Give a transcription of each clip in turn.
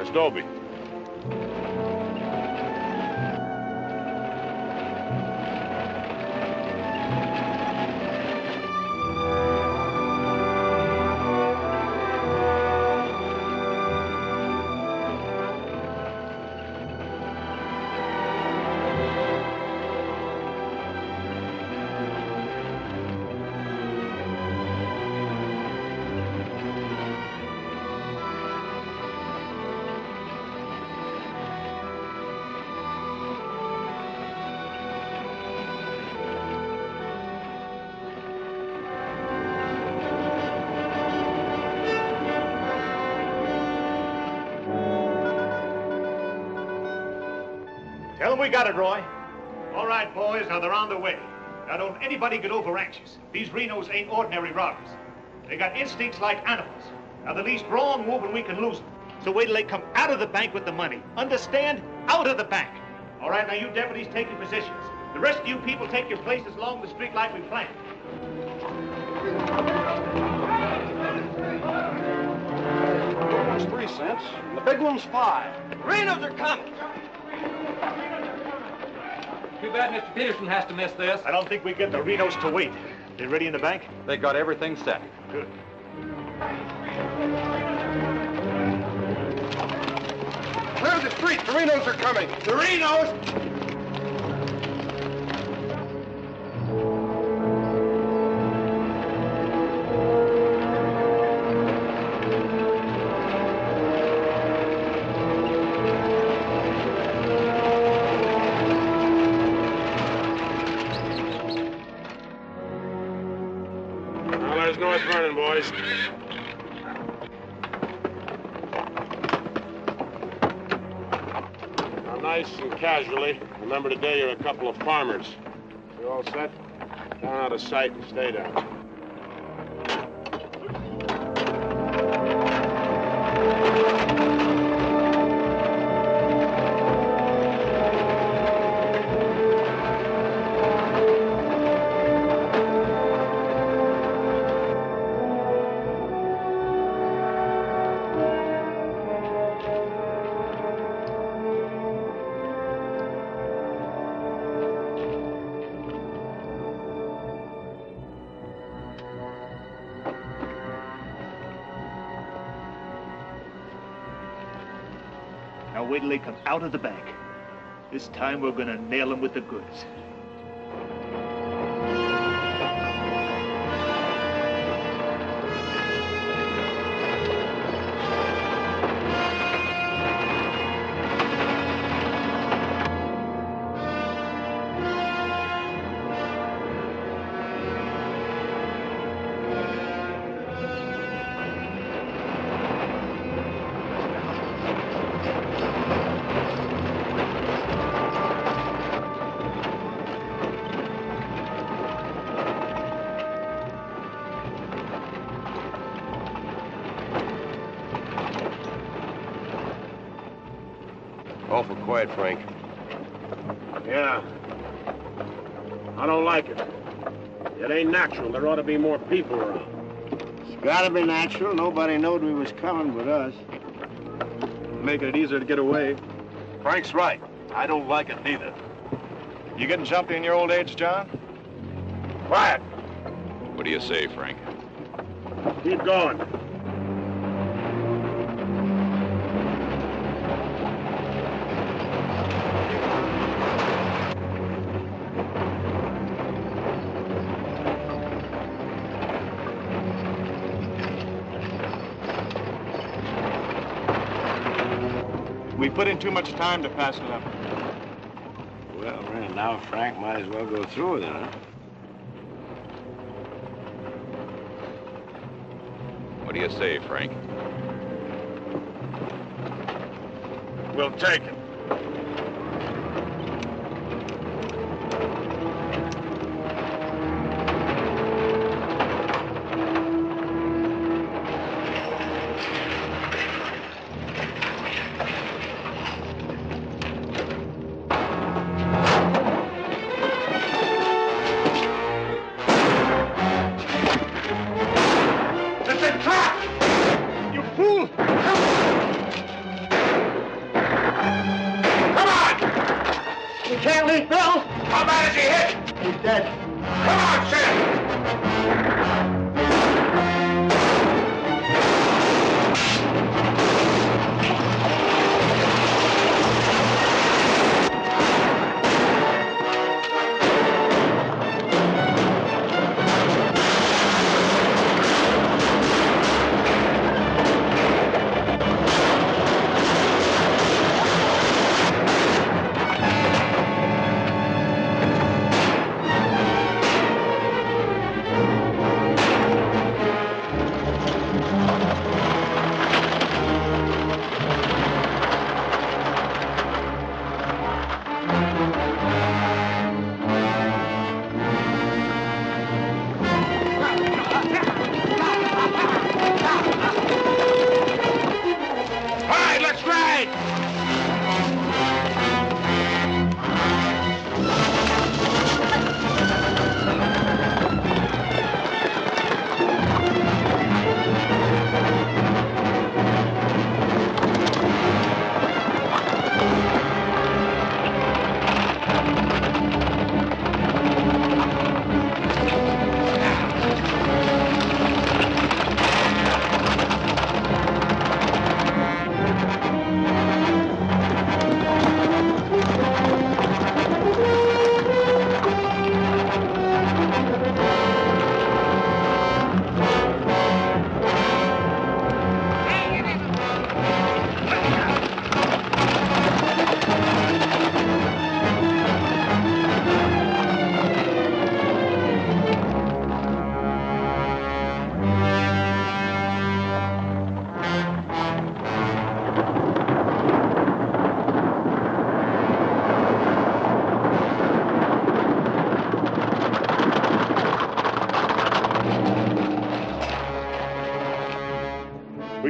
Where's Dobie? Tell them we got it, Roy. All right, boys, now they're on the way. Now don't anybody get over anxious. These Renos ain't ordinary robbers. They got instincts like animals. Now the least wrong move and we can lose them. So wait till they come out of the bank with the money. Understand? Out of the bank. All right, now you deputies take your positions. The rest of you people take your places along the street like we planned. The little one's 3 cents, and the big one's 5. Renos are coming! Too bad Mr. Peterson has to miss this. I don't think we get the Renos to wait. They ready in the bank? They got everything set. Good. Clear the street. The Renos are coming. The Renos! North Vernon, boys. Now, nice and casually, remember today you're a couple of farmers. You all set? Down out of sight and stay down. Now wait till they come out of the bank. This time we're gonna nail them with the goods. Awful quiet, Frank. Yeah. I don't like it. It ain't natural. There ought to be more people around. It's gotta be natural. Nobody knowed we was coming but us. Making it easier to get away. Frank's right. I don't like it neither. You getting jumpy in your old age, John? Quiet. What do you say, Frank? Keep going. We put in too much time to pass it up. Well, now Frank might as well go through with it, huh? What do you say, Frank? We'll take it. How bad is he hit? He's dead. Come on, Sid!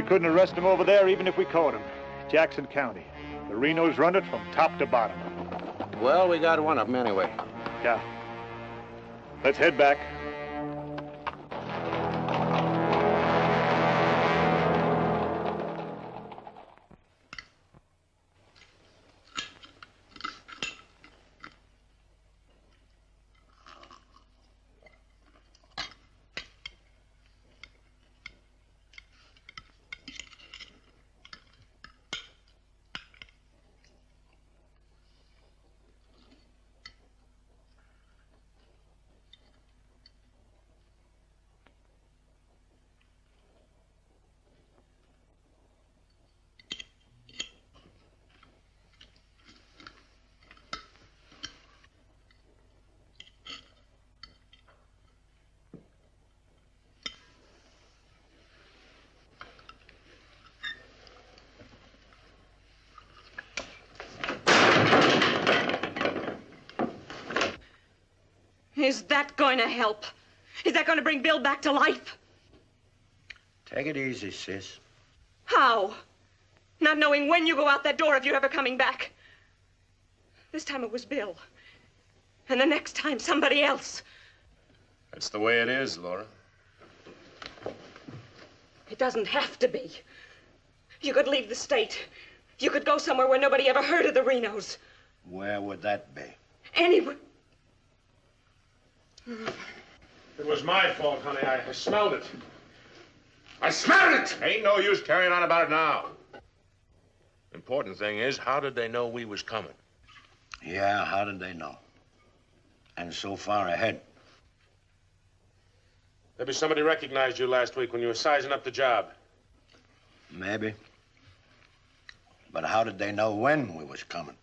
Couldn't arrest him over there even if we caught him. Jackson County. The Renos run it from top to bottom. Well, we got one of them anyway. Yeah. Let's head back. Is that going to help? Is that going to bring Bill back to life? Take it easy, sis. How? Not knowing when you go out that door if you're ever coming back. This time it was Bill. And the next time, somebody else. That's the way it is, Laura. It doesn't have to be. You could leave the state. You could go somewhere where nobody ever heard of the Renos. Where would that be? Anywhere. It was my fault, honey. I smelled it. I smelled it! Ain't no use carrying on about it now. Important thing is, how did they know we was coming? Yeah, how did they know? And so far ahead. Maybe somebody recognized you last week when you were sizing up the job. Maybe. But how did they know when we was coming?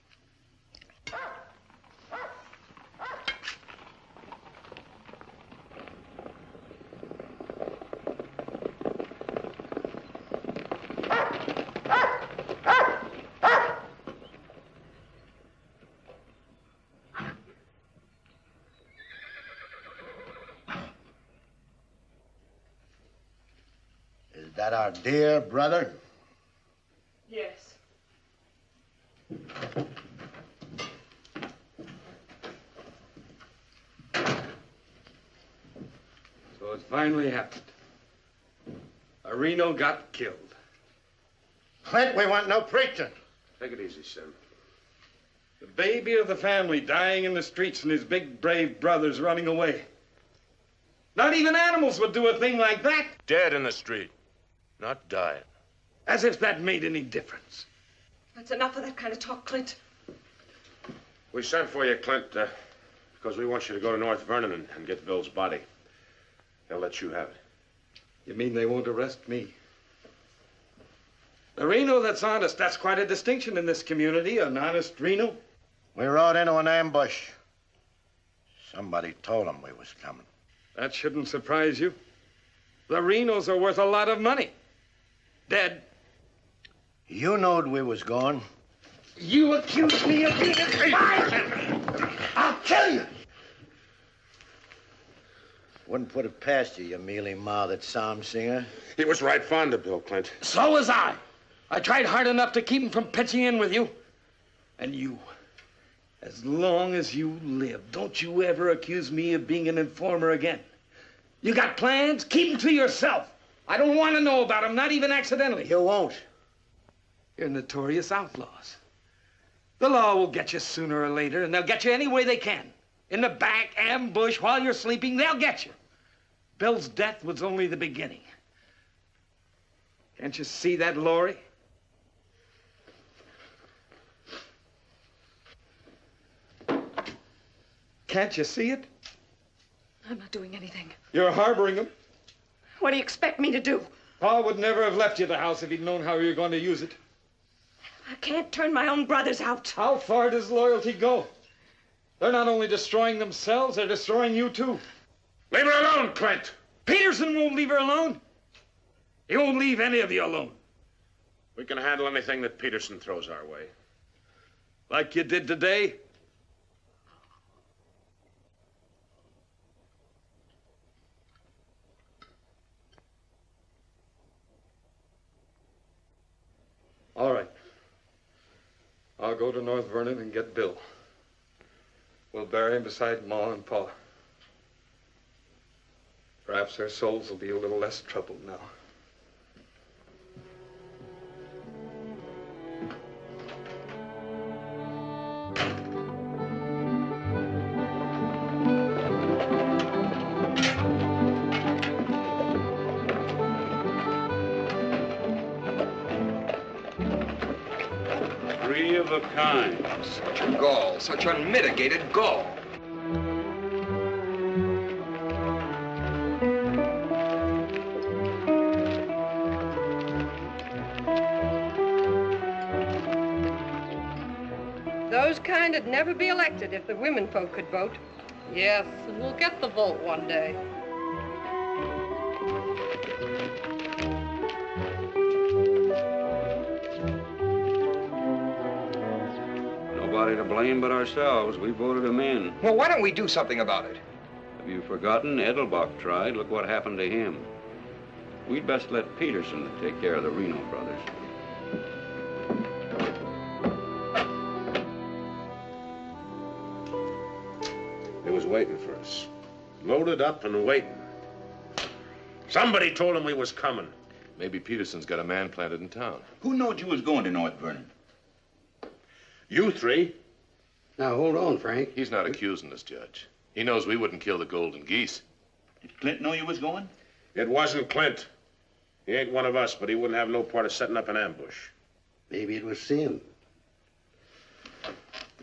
Is that our dear brother? Yes. So it finally happened. A Reno got killed. Clint, we want no preaching. Take it easy, Sheriff. The baby of the family dying in the streets and his big, brave brothers running away. Not even animals would do a thing like that. Dead in the street, not dying. As if that made any difference. That's enough of that kind of talk, Clint. We sent for you, Clint, because we want you to go to North Vernon and get Bill's body. They'll let you have it. You mean they won't arrest me? The Reno that's honest, that's quite a distinction in this community, an honest Reno. We rode into an ambush. Somebody told them we was coming. That shouldn't surprise you. The Renos are worth a lot of money. Dead. You knowed we was going. You accuse me of being a spy! I'll kill you! Wouldn't put it past you, you mealy-mouthed psalm singer. He was right fond of Bill, Clint. So was I. I tried hard enough to keep him from pitching in with you. And you, as long as you live, don't you ever accuse me of being an informer again. You got plans? Keep them to yourself. I don't want to know about them, not even accidentally. You won't. You're notorious outlaws. The law will get you sooner or later, and they'll get you any way they can. In the back, ambush, while you're sleeping, they'll get you. Bill's death was only the beginning. Can't you see that, Laurie? Can't you see it? I'm not doing anything. You're harboring him. What do you expect me to do? Pa would never have left you the house if he'd known how you were going to use it. I can't turn my own brothers out. How far does loyalty go? They're not only destroying themselves, they're destroying you, too. Leave her alone, Clint! Peterson won't leave her alone. He won't leave any of you alone. We can handle anything that Peterson throws our way. Like you did today? All right. I'll go to North Vernon and get Bill. We'll bury him beside Ma and Pa. Perhaps their souls will be a little less troubled now. Three of a kind. Such a gall, such unmitigated gall. Those kind'd never be elected if the women folk could vote. Yes, and we'll get the vote one day. Nobody to blame but ourselves. We voted him in. Well, why don't we do something about it? Have you forgotten? Edelbach tried. Look what happened to him. We'd best let Peterson take care of the Reno Brothers. He was waiting for us. Loaded up and waiting. Somebody told him we was coming. Maybe Peterson's got a man planted in town. Who knowed you was going to North Vernon? You three. Now, hold on, Frank. He's not accusing us, Judge. He knows we wouldn't kill the golden geese. Did Clint know you was going? It wasn't Clint. He ain't one of us, but he wouldn't have no part of setting up an ambush. Maybe it was Sim.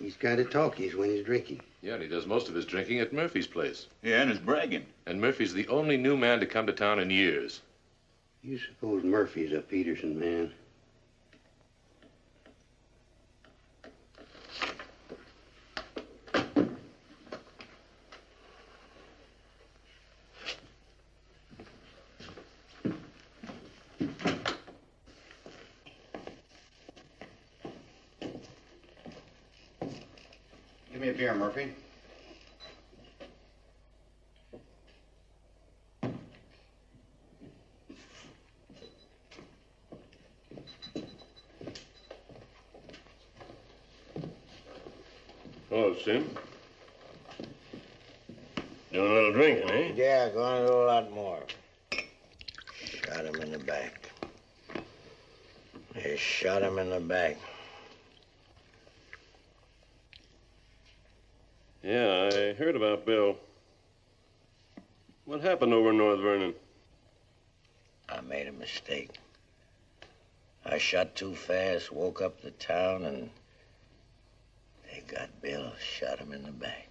He's kind of talkies when he's drinking. Yeah, and he does most of his drinking at Murphy's place. Yeah, and is bragging. And Murphy's the only new man to come to town in years. You suppose Murphy's a Peterson man? Give me a beer, Murphy. Oh, Sim. Doing a little drinking, eh? Yeah, going to do a lot more. Shot him in the back. They shot him in the back. Yeah, I heard about Bill. What happened over in North Vernon? I made a mistake. I shot too fast, woke up the town, and they got Bill, shot him in the back.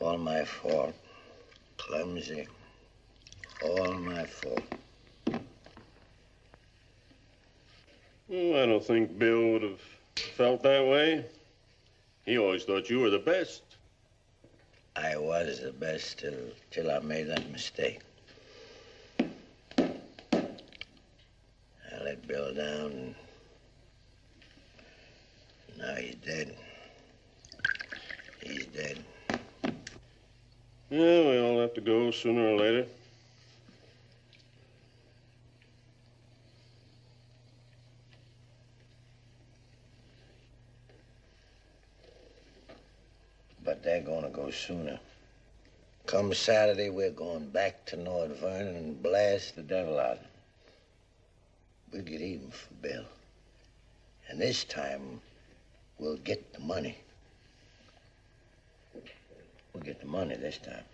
All my fault. Clumsy. All my fault. Well, I don't think Bill would have felt that way. He always thought you were the best. I was the best till I made that mistake. I let Bill down, and now he's dead. He's dead. Yeah, we all have to go sooner or later. But they're gonna go sooner. Come Saturday, we're going back to North Vernon and blast the devil out of them. We'll get even for Bill. And this time, we'll get the money. We'll get the money this time.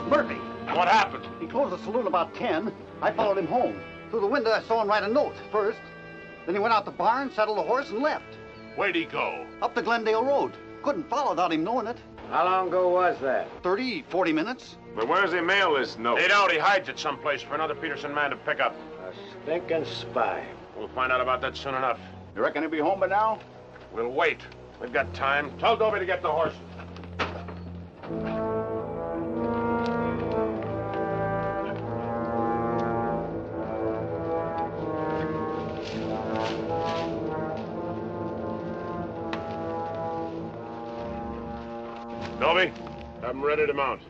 Murphy. What happened? He closed the saloon about 10. I followed him home. Through the window, I saw him write a note first. Then he went out the barn, saddled the horse, and left. Where'd he go? Up the Glendale Road. Couldn't follow without him knowing it. How long ago was that? 30, 40 minutes. But where's he mail this note? They don't. He hides it someplace for another Peterson man to pick up. A stinking spy. We'll find out about that soon enough. You reckon he'll be home by now? We'll wait. We've got time. Tell Dobie to get the horse. Dobie, have them ready to mount.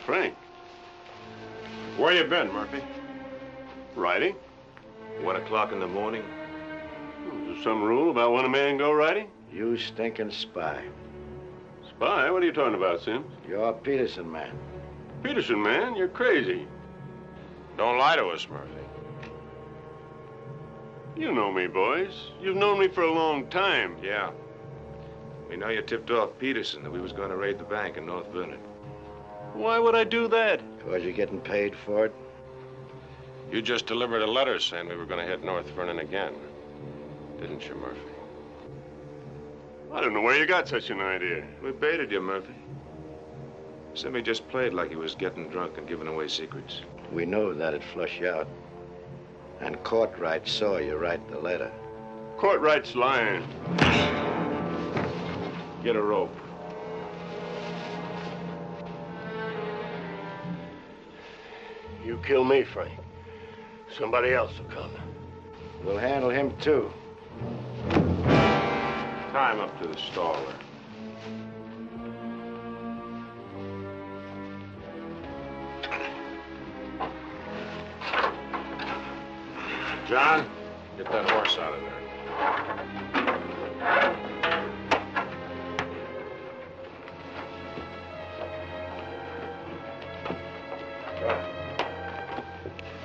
Frank, where you been, Murphy? Riding? 1 o'clock in the morning. Is there some rule about when a man go riding? You stinking spy. Spy? What are you talking about, Sims? You're a Peterson man. Peterson, man? You're crazy. Don't lie to us, Murphy. You know me, boys. You've known me for a long time. Yeah. We know you tipped off Peterson that we was going to raid the bank in North Vernon. Why would I do that? Because you're getting paid for it? You just delivered a letter saying we were going to hit North Vernon again. Didn't you, Murphy? I don't know where you got such an idea. We baited you, Murphy. Simmy just played like he was getting drunk and giving away secrets. We know that'd flush you out. And Courtright saw you write the letter. Courtright's lying. Get a rope. You kill me, Frank. Somebody else will come. We'll handle him, too. Tie him up to the stall there. John, get that horse out of there.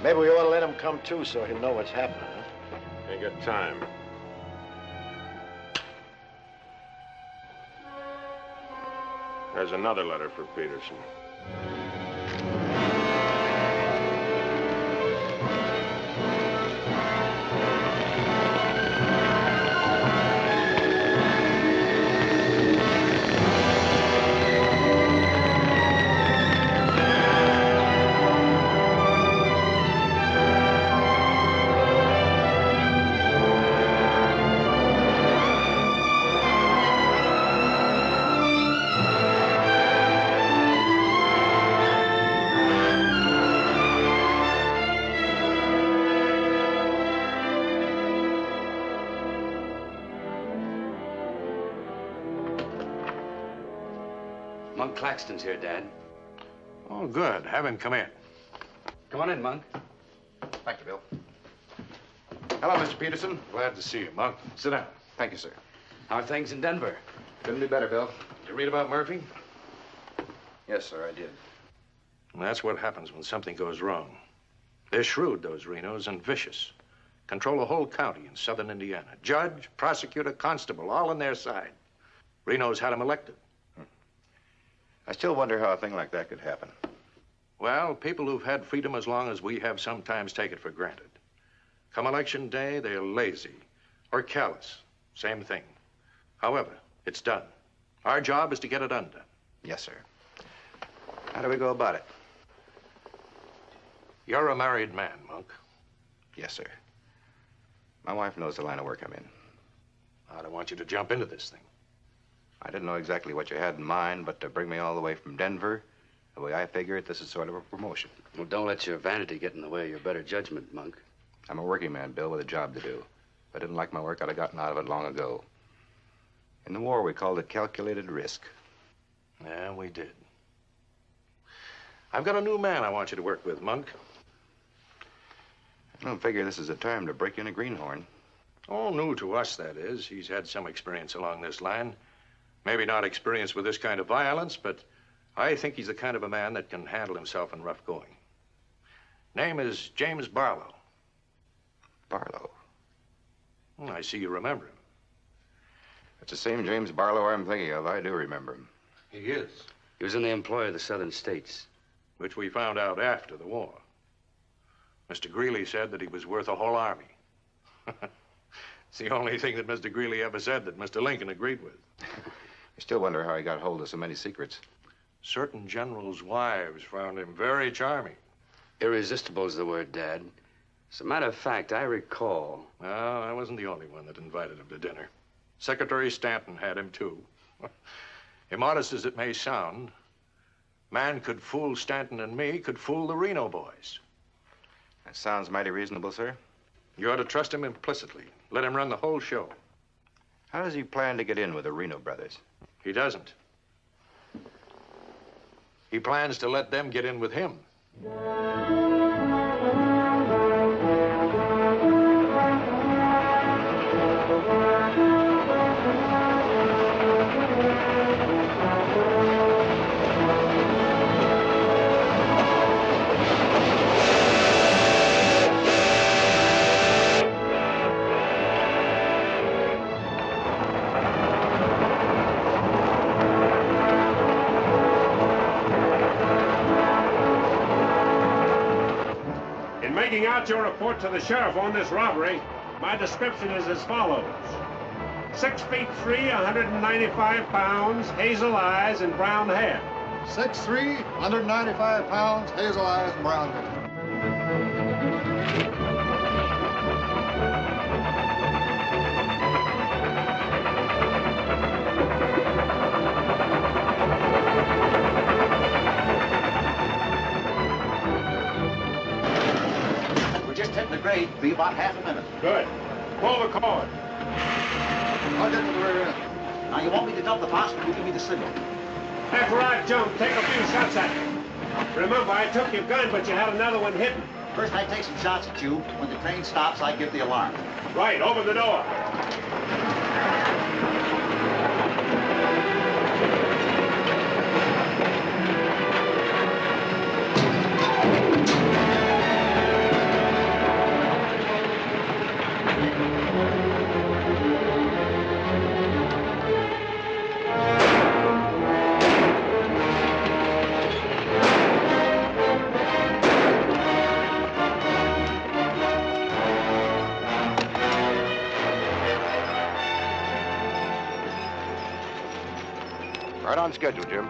Maybe we ought to let him come, too, so he'll know what's happening, huh? Ain't got time. There's another letter for Peterson. Monk Claxton's here, Dad. Oh, good. Have him come in. Come on in, Monk. Thank you, Bill. Hello, Mr. Peterson. Glad to see you, Monk. Sit down. Thank you, sir. How are things in Denver? Couldn't be better, Bill. Did you read about Murphy? Yes, sir, I did. And that's what happens when something goes wrong. They're shrewd, those Renos, and vicious. Control a whole county in southern Indiana. Judge, prosecutor, constable, all on their side. Reno's had him elected. I still wonder how a thing like that could happen. Well, people who've had freedom as long as we have sometimes take it for granted. Come election day, they're lazy or callous. Same thing. However, it's done. Our job is to get it undone. Yes, sir. How do we go about it? You're a married man, Monk. Yes, sir. My wife knows the line of work I'm in. I don't want you to jump into this thing. I didn't know exactly what you had in mind, but to bring me all the way from Denver, the way I figure it, this is sort of a promotion. Well, don't let your vanity get in the way of your better judgment, Monk. I'm a working man, Bill, with a job to do. If I didn't like my work, I'd have gotten out of it long ago. In the war, we called it calculated risk. Yeah, we did. I've got a new man I want you to work with, Monk. I don't figure this is a time to break in a greenhorn. All new to us, that is. He's had some experience along this line. Maybe not experience with this kind of violence, but I think he's the kind of a man that can handle himself in rough going. Name is James Barlow. Barlow? I see you remember him. It's the same James Barlow I'm thinking of. I do remember him. He is. He was in the employ of the southern states. Which we found out after the war. Mr. Greeley said that he was worth a whole army. It's the only thing that Mr. Greeley ever said that Mr. Lincoln agreed with. I still wonder how he got hold of so many secrets. Certain generals' wives found him very charming. Irresistible is the word, Dad. As a matter of fact, I recall... Well, I wasn't the only one that invited him to dinner. Secretary Stanton had him, too. Immodest as it may sound, man could fool Stanton and me, could fool the Reno boys. That sounds mighty reasonable, sir. You ought to trust him implicitly. Let him run the whole show. How does he plan to get in with the Reno Brothers? He doesn't. He plans to let them get in with him. Making out your report to the sheriff on this robbery, my description is as follows. 6 feet 3, 195 pounds, hazel eyes, and brown hair. 6'3", 195 pounds, hazel eyes, and brown hair. The grade be about half a minute. Good. Pull the cord. I'll get to the rear end. Now, you want me to dump the box when you give me the signal? After I jump, take a few shots at me. Remember, I took your gun, but you had another one hidden. First, I take some shots at you. When the train stops, I give the alarm. Right, open the door. Right on schedule, Jim.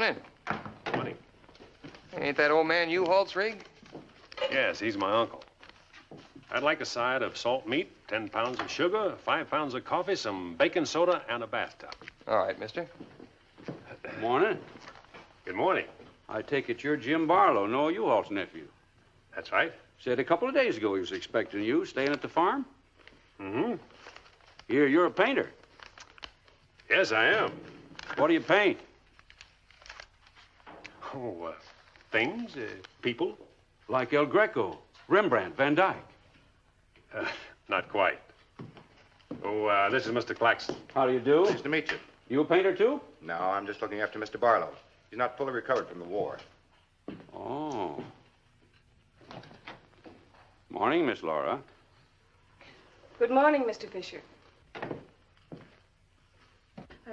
Morning. Morning. Ain't that old man U-Haul's rig? Yes, he's my uncle. I'd like a side of salt meat, 10 pounds of sugar, 5 pounds of coffee, some baking soda, and a bathtub. All right, mister. Morning. Good morning. I take it you're Jim Barlow, Noah U-Haul's nephew. That's right. Said a couple of days ago he was expecting you, staying at the farm. Mm-hmm. You're a painter. Yes, I am. What do you paint? Oh, things, people. Like El Greco, Rembrandt, Van Dyke. Not quite. Oh, this is Mr. Claxton. How do you do? Nice to meet you. You a painter, too? No, I'm just looking after Mr. Barlow. He's not fully recovered from the war. Oh. Morning, Miss Laura. Good morning, Mr. Fisher.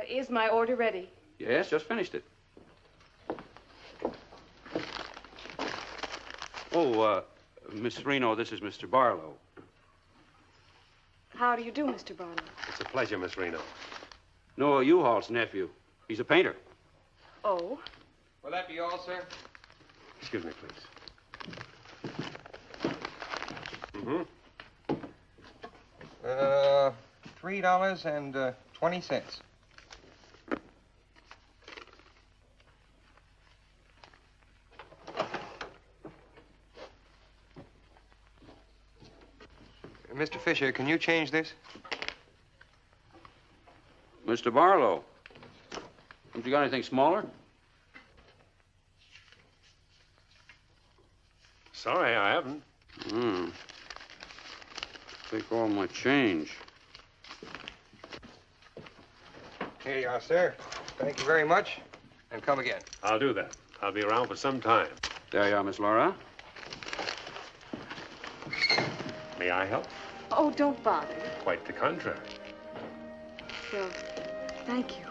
Is my order ready? Yes, just finished it. Oh, Miss Reno, this is Mr. Barlow. How do you do, Mr. Barlow? It's a pleasure, Miss Reno. Noah U-Haul's nephew. He's a painter. Oh? Will that be all, sir? Excuse me, please. Mm-hmm. $3.20. Mr. Fisher, can you change this? Mr. Barlow. Haven't you got anything smaller? Sorry, I haven't. Take all my change. Here you are, sir. Thank you very much. And come again. I'll do that. I'll be around for some time. There you are, Miss Laura. May I help? Oh, don't bother. Quite the contrary. Well, thank you.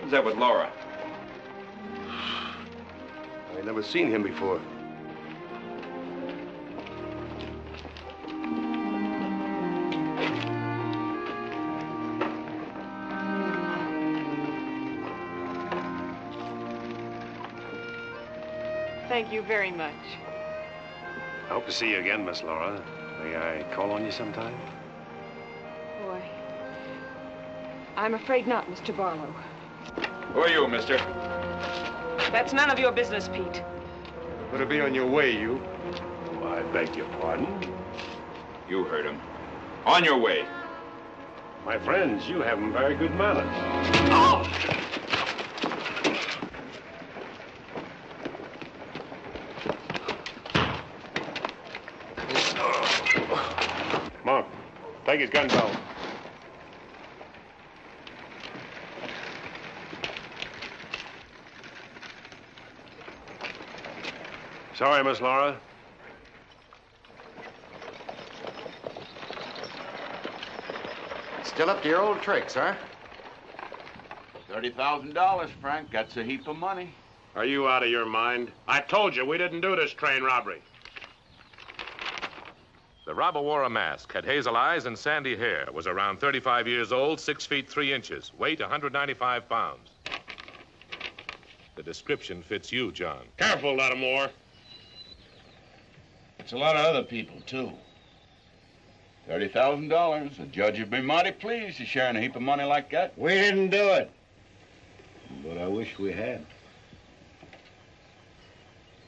Who's that with Laura? I've never seen him before. Thank you very much. I hope to see you again, Miss Laura. May I call on you sometime? Boy, I'm afraid not, Mr. Barlow. Who are you, mister? That's none of your business, Pete. Better be on your way, you. Oh, I beg your pardon. You heard him. On your way. My friends, you haven't very good manners. Oh! Monk, take his gun belt. Sorry, Miss Laura. Still up to your old tricks, huh? $30,000, Frank. That's a heap of money. Are you out of your mind? I told you we didn't do this train robbery. The robber wore a mask, had hazel eyes and sandy hair, was around 35 years old, 6 feet 3 inches, weight 195 pounds. The description fits you, John. Careful, Lattimore. It's a lot of other people, too. $30,000. The judge would be mighty pleased to sharing a heap of money like that. We didn't do it. But I wish we had.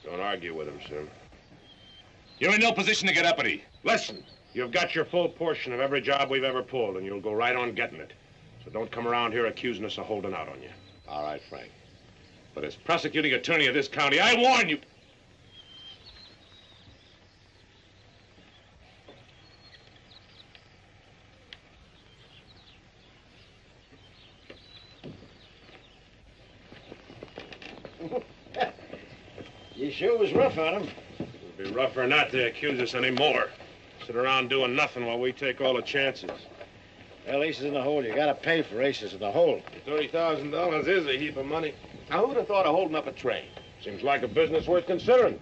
Don't argue with him, sir. You're in no position to get uppity. Listen, you've got your full portion of every job we've ever pulled, and you'll go right on getting it. So don't come around here accusing us of holding out on you. All right, Frank. But as prosecuting attorney of this county, I warn you. You sure was rough on him. It'd It'd be rougher not to accuse us anymore. Sit around doing nothing while we take all the chances. Well, aces in the hole. You gotta pay for aces in the hole. $30,000 is a heap of money. Now, who'd have thought of holding up a train? Seems like a business worth considering.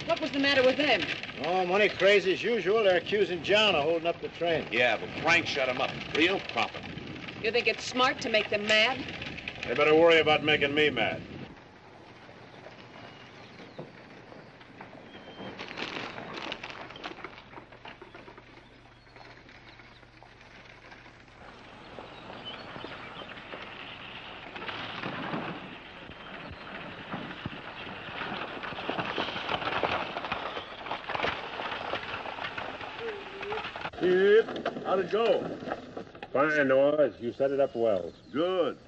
What was the matter with them? Oh, money crazy as usual. They're accusing John of holding up the train. Yeah, but Frank shut him up. Real proper. You think it's smart to make them mad? They better worry about making me mad. How'd it go? Fine, Noah. You set it up well. Good.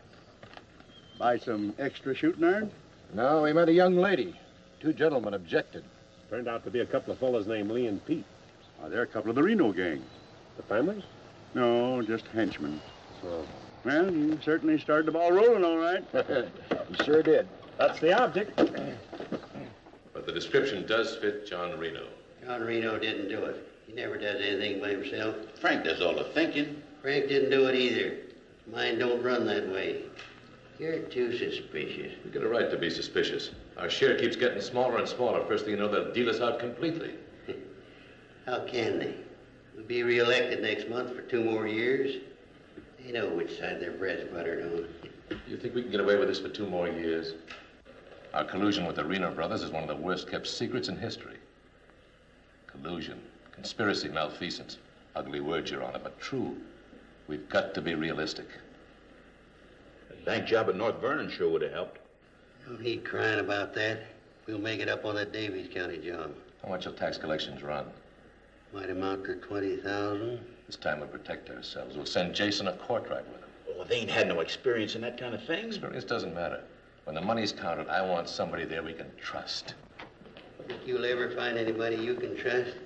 Buy some extra shooting iron? No, we met a young lady. Two gentlemen objected. Turned out to be a couple of fellas named Lee and Pete. They're a couple of the Reno gang. The families? No, just henchmen. So. Well, you certainly started the ball rolling, all right. You sure did. That's the object. But the description does fit John Reno. John Reno didn't do it. He never does anything by himself. Frank does all the thinking. Frank didn't do it either. Mine don't run that way. You're too suspicious. We get a right to be suspicious. Our share keeps getting smaller and smaller. First thing you know, they'll deal us out completely. How can they? We'll be reelected next month for 2 more years. They know which side their bread's buttered on. You think we can get away with this for 2 more years? Our collusion with the Reno Brothers is one of the worst-kept secrets in history. Collusion, conspiracy, malfeasance. Ugly words, Your Honor, but true. We've got to be realistic. The bank job at North Vernon sure would have helped. No need crying about that. We'll make it up on that Davies County job. How much will tax collections run? Might amount to 20,000. This time we'll protect ourselves. We'll send Jason a Courtright with him. Oh, they ain't had no experience in that kind of thing. Experience doesn't matter. When the money's counted, I want somebody there we can trust. Think you'll ever find anybody you can trust?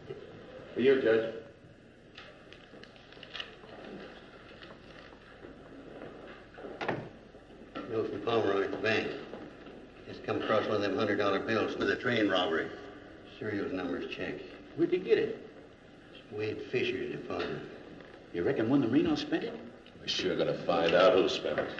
For you, Judge. Note from Pomeroy at the bank. Just come across one of them $100 bills for the train robbery. Serial numbers checked. Where'd you get it? Wade Fisher's deposit. You reckon one of the Reno spent it? We're sure gonna find out who spent it.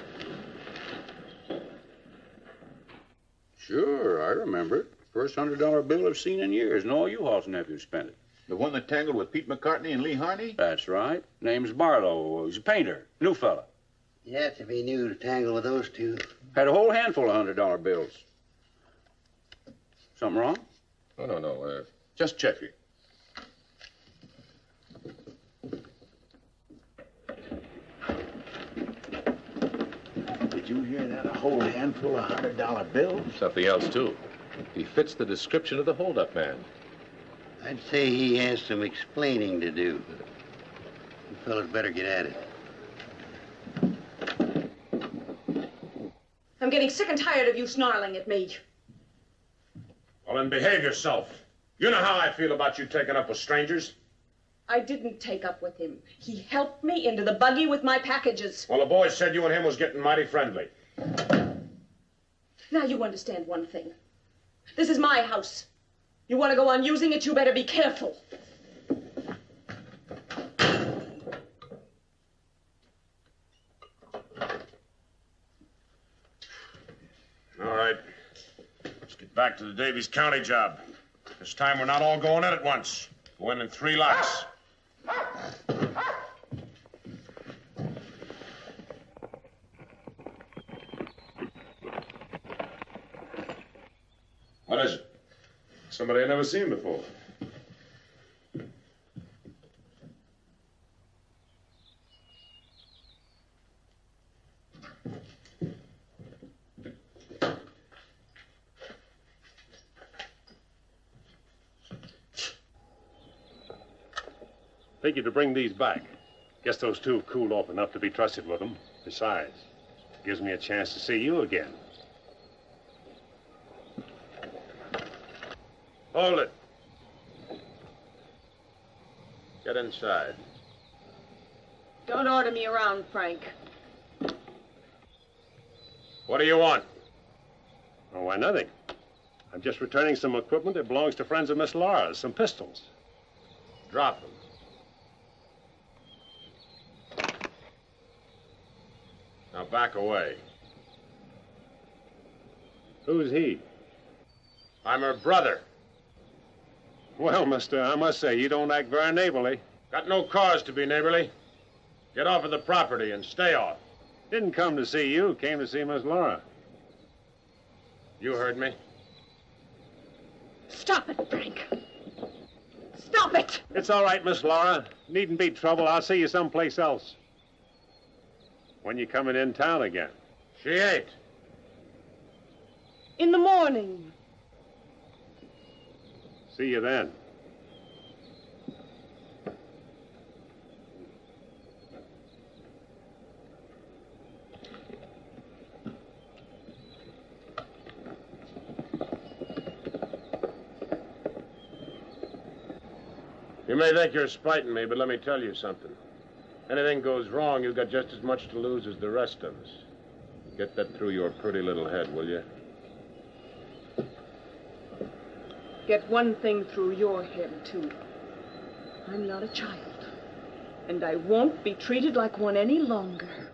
Sure, I remember it. First $100 bill I've seen in years, and all you Hall's nephews spent it. The one that tangled with Pete McCartney and Lee Harney? That's right. Name's Barlow. He's a painter. New fella. Yes, if he knew to tangle with those two. Had a whole handful of $100 bills. Something wrong? No. Just checking. Did you hear that? A whole handful of $100 bills? Something else, too. He fits the description of the holdup man. I'd say he has some explaining to do. You fellas better get at it. I'm getting sick and tired of you snarling at me. Well, then behave yourself. You know how I feel about you taking up with strangers. I didn't take up with him. He helped me into the buggy with my packages. Well, the boys said you and him was getting mighty friendly. Now you understand one thing. This is my house. You want to go on using it, you better be careful. All right. Let's get back to the Davies County job. This time we're not all going in at once. Go in 3 lots. What is it? Somebody I've never seen before. Figured to bring these back. Guess those two have cooled off enough to be trusted with them. Besides, gives me a chance to see you again. Hold it. Get inside. Don't order me around, Frank. What do you want? Oh, why, nothing. I'm just returning some equipment that belongs to friends of Miss Laura's, some pistols. Drop them. Now back away. Who's he? I'm her brother. Well, mister, I must say, you don't act very neighborly. Got no cause to be neighborly. Get off of the property and stay off. Didn't come to see you, came to see Miss Laura. You heard me. Stop it, Frank. Stop it! It's all right, Miss Laura. Needn't be trouble. I'll see you someplace else. When you coming in town again? She ain't. In the morning. See you then. You may think you're spiting me, but let me tell you something. Anything goes wrong, you've got just as much to lose as the rest of us. Get that through your pretty little head, will you? Get one thing through your head, too. I'm not a child, and I won't be treated like one any longer.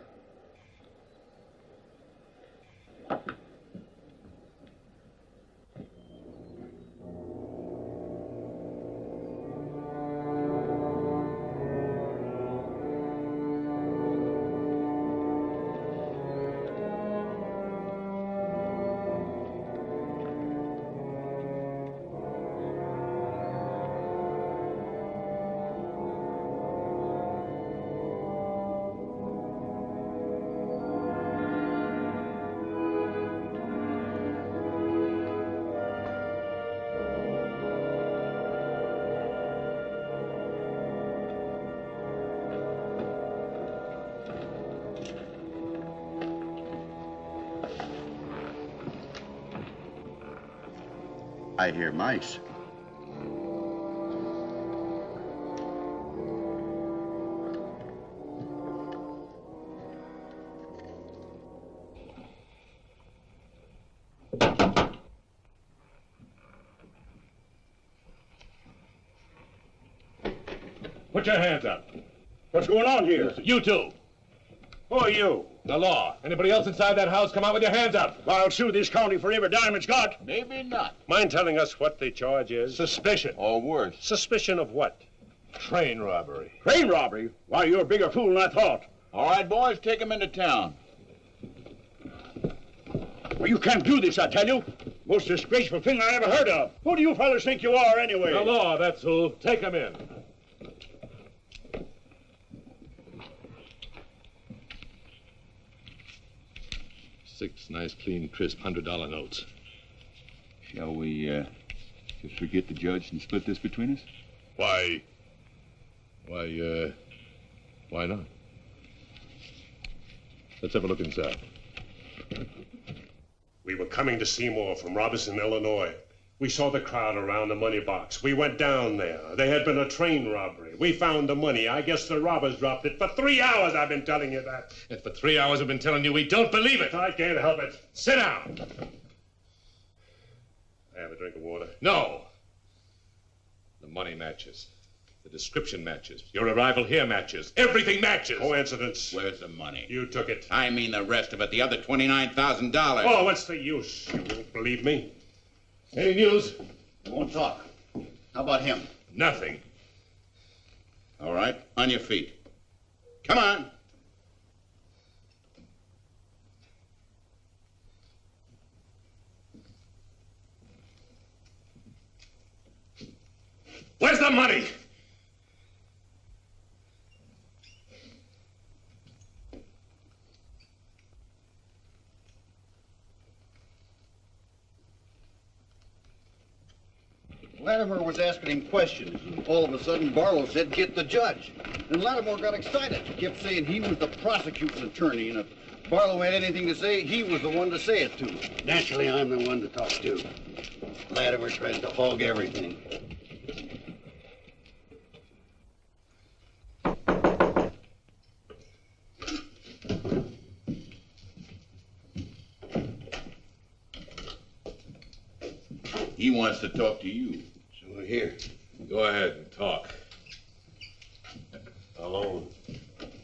I hear mice. Put your hands up. What's going on here? You two. Who are you? The law. Anybody else inside that house, come out with your hands up. I'll sue this county for every dime it's got. Maybe not. Mind telling us what the charge is? Suspicion. Or worse. Suspicion of what? Train robbery. Train robbery? Why, you're a bigger fool than I thought. All right, boys, take him into town. Well, you can't do this, I tell you. Most disgraceful thing I ever heard of. Who do you fellas think you are, anyway? The law, that's who. Take him in. Six nice, clean, crisp $100 notes. Shall we, just forget the judge and split this between us? Why not? Let's have a look inside. We were coming to Seymour from Robertson, Illinois. We saw the crowd around the money box. We went down there. There had been a train robbery. We found the money. I guess the robbers dropped it. For 3 hours I've been telling you that. And for 3 hours I've been telling you we don't believe it. I can't help it. Sit down. I have a drink of water. No. The money matches. The description matches. Your arrival here matches. Everything matches. Coincidence. Where's the money? You took it. I mean the rest of it, the other $29,000. Oh, what's the use? You won't believe me. Any news? I won't talk. How about him? Nothing. All right, on your feet. Come on. Where's the money? Latimer was asking him questions, and all of a sudden Barlow said, "Get the judge." And Latimer got excited. He kept saying he was the prosecuting attorney, and if Barlow had anything to say, he was the one to say it to. Naturally, I'm the one to talk to. Latimer tries to hog everything. He wants to talk to you. So here. Go ahead and talk. Alone.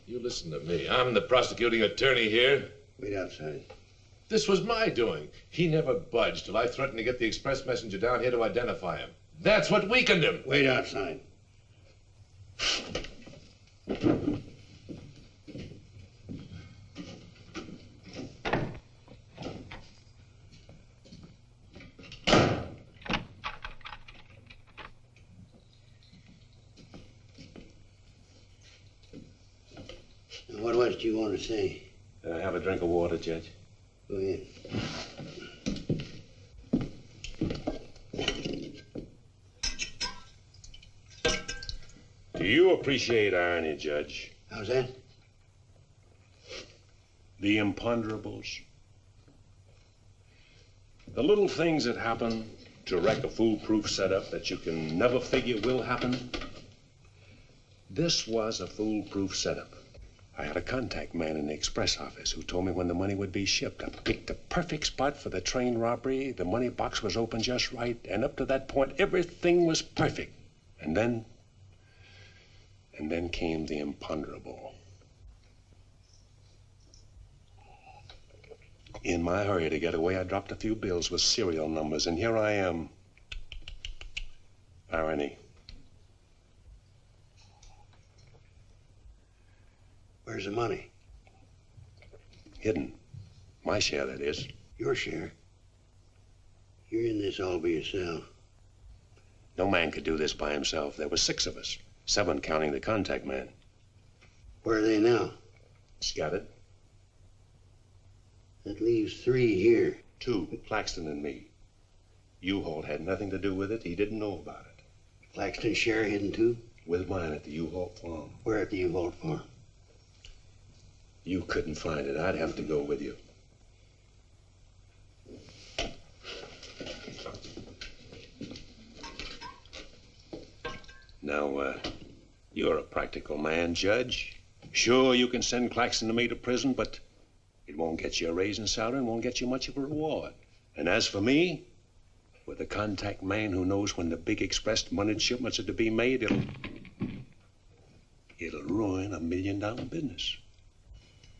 You listen to me. I'm the prosecuting attorney here. Wait outside. This was my doing. He never budged till I threatened to get the express messenger down here to identify him. That's what weakened him. Wait outside. What was it you want to say? Have a drink of water, Judge. Go ahead. Do you appreciate irony, Judge? How's that? The imponderables. The little things that happen to wreck a foolproof setup that you can never figure will happen. This was a foolproof setup. I had a contact man in the express office who told me when the money would be shipped. I picked the perfect spot for the train robbery. The money box was open just right, and up to that point, everything was perfect. And then came the imponderable. In my hurry to get away, I dropped a few bills with serial numbers, and here I am. Irony. Where's the money? Hidden. My share, that is. Your share? You're in this all by yourself. No man could do this by himself. There were 6 of us. 7 counting the contact man. Where are they now? Scattered. That leaves 3 here. 2, Claxton and me. U-Haul had nothing to do with it. He didn't know about it. Claxton's share hidden too? With mine at the U-Haul farm. Where at the U-Haul farm? You couldn't find it. I'd have to go with you. Now, you're a practical man, Judge. Sure, you can send Claxton and me to prison, but it won't get you a raise in salary and won't get you much of a reward. And as for me, with a contact man who knows when the big express money shipments are to be made, it'll ruin $1 million business.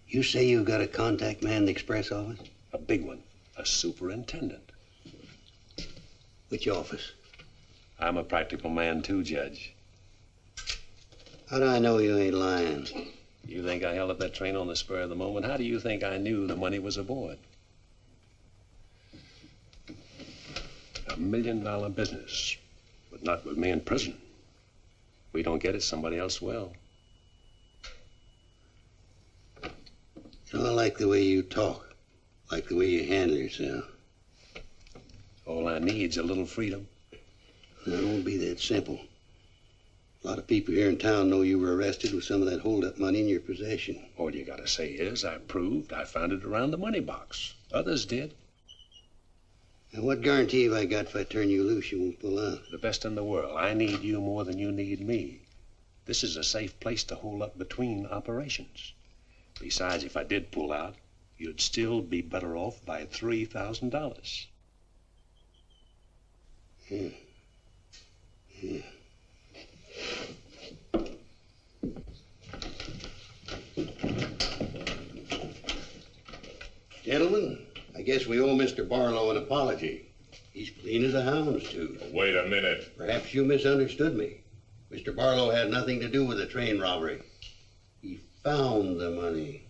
You say you've got a contact man in the express office? A big one. A superintendent. Which office? I'm a practical man too, Judge. How do I know you ain't lying? You think I held up that train on the spur of the moment? How do you think I knew the money was aboard? $1 million business, but not with me in prison. If we don't get it, somebody else will. So I like the way you talk, like the way you handle yourself. All I need's a little freedom. It won't be that simple. A lot of people here in town know you were arrested with some of that hold-up money in your possession. All you gotta say is, I proved I found it around the money box. Others did. And what guarantee have I got if I turn you loose you won't pull out? The best in the world. I need you more than you need me. This is a safe place to hold up between operations. Besides, if I did pull out, you'd still be better off by $3,000. Yeah. Gentlemen, I guess we owe Mr. Barlow an apology. He's clean as a hound's tooth. Wait a minute. Perhaps you misunderstood me. Mr. Barlow had nothing to do with the train robbery. He found the money.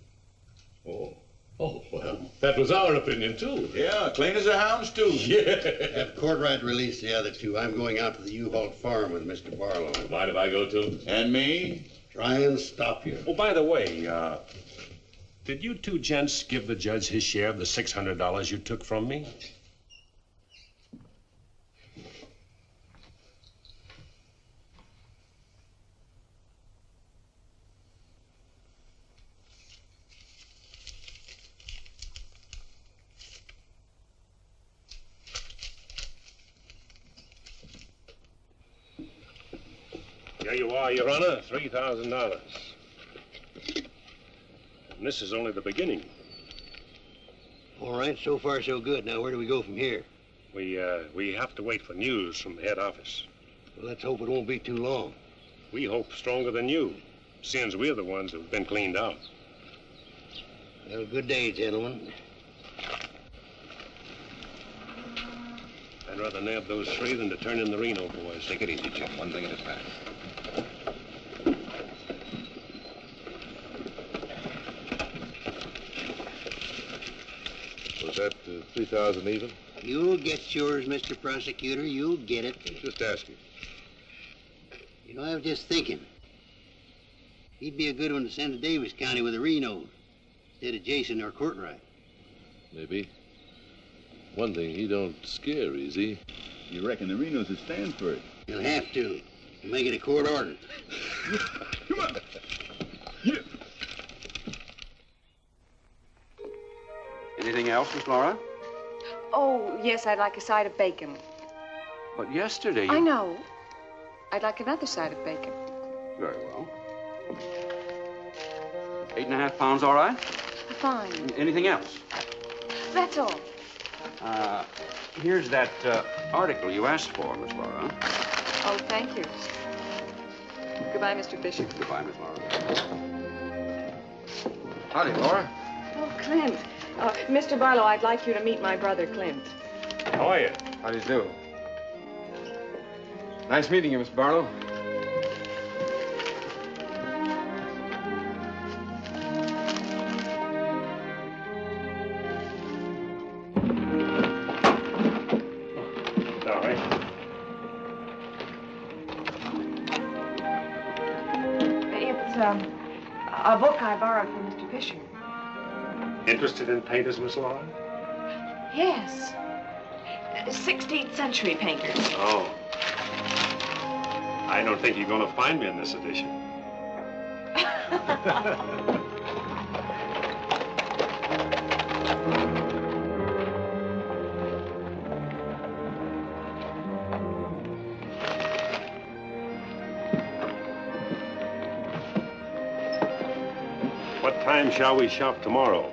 Oh, well, that was our opinion, too. Yeah, clean as a hound's tooth. Yeah. Have Courtright release the other 2. I'm going out to the U-Haul farm with Mr. Barlow. Mind if I go, too? And me? Try and stop you. Oh, by the way, did you 2 gents give the judge his share of the $600 you took from me? There you are, Your Honor, $3,000. And this is only the beginning. All right, so far so good. Now where do we go from here? We have to wait for news from head office. Well, let's hope it won't be too long. We hope stronger than you, since we're the ones who've been cleaned out. Well, good day, gentlemen. I'd rather nab those three than to turn in the Reno boys. Take it easy, Jim. One thing at a time. Was that 3,000 even? You'll get yours, Mr. Prosecutor. You'll get it. Just asking. You know, I was just thinking. He'd be a good one to send to Davis County with the Renos instead of Jason or Courtright. Maybe. One thing, he don't scare easy. You reckon the Renos will stand for it? He'll have to. He'll make it a court order. Come on. Anything else, Miss Laura? Oh, yes, I'd like a side of bacon. But yesterday you... I know. I'd like another side of bacon. Very well. 8.5 pounds, all right? Fine. Anything else? That's all. Here's that article you asked for, Miss Laura. Oh, thank you. Goodbye, Mr. Fisher. Goodbye, Miss Laura. Howdy, Laura. Oh, Clint. Mr. Barlow, I'd like you to meet my brother, Clint. How are you? How do you do? Nice meeting you, Miss Barlow. Sorry. It's a book I borrowed from Mr. Fisher. Interested in painters, Miss Laura? Yes. 16th century painters. Oh. I don't think you're going to find me in this edition. What time shall we shop tomorrow?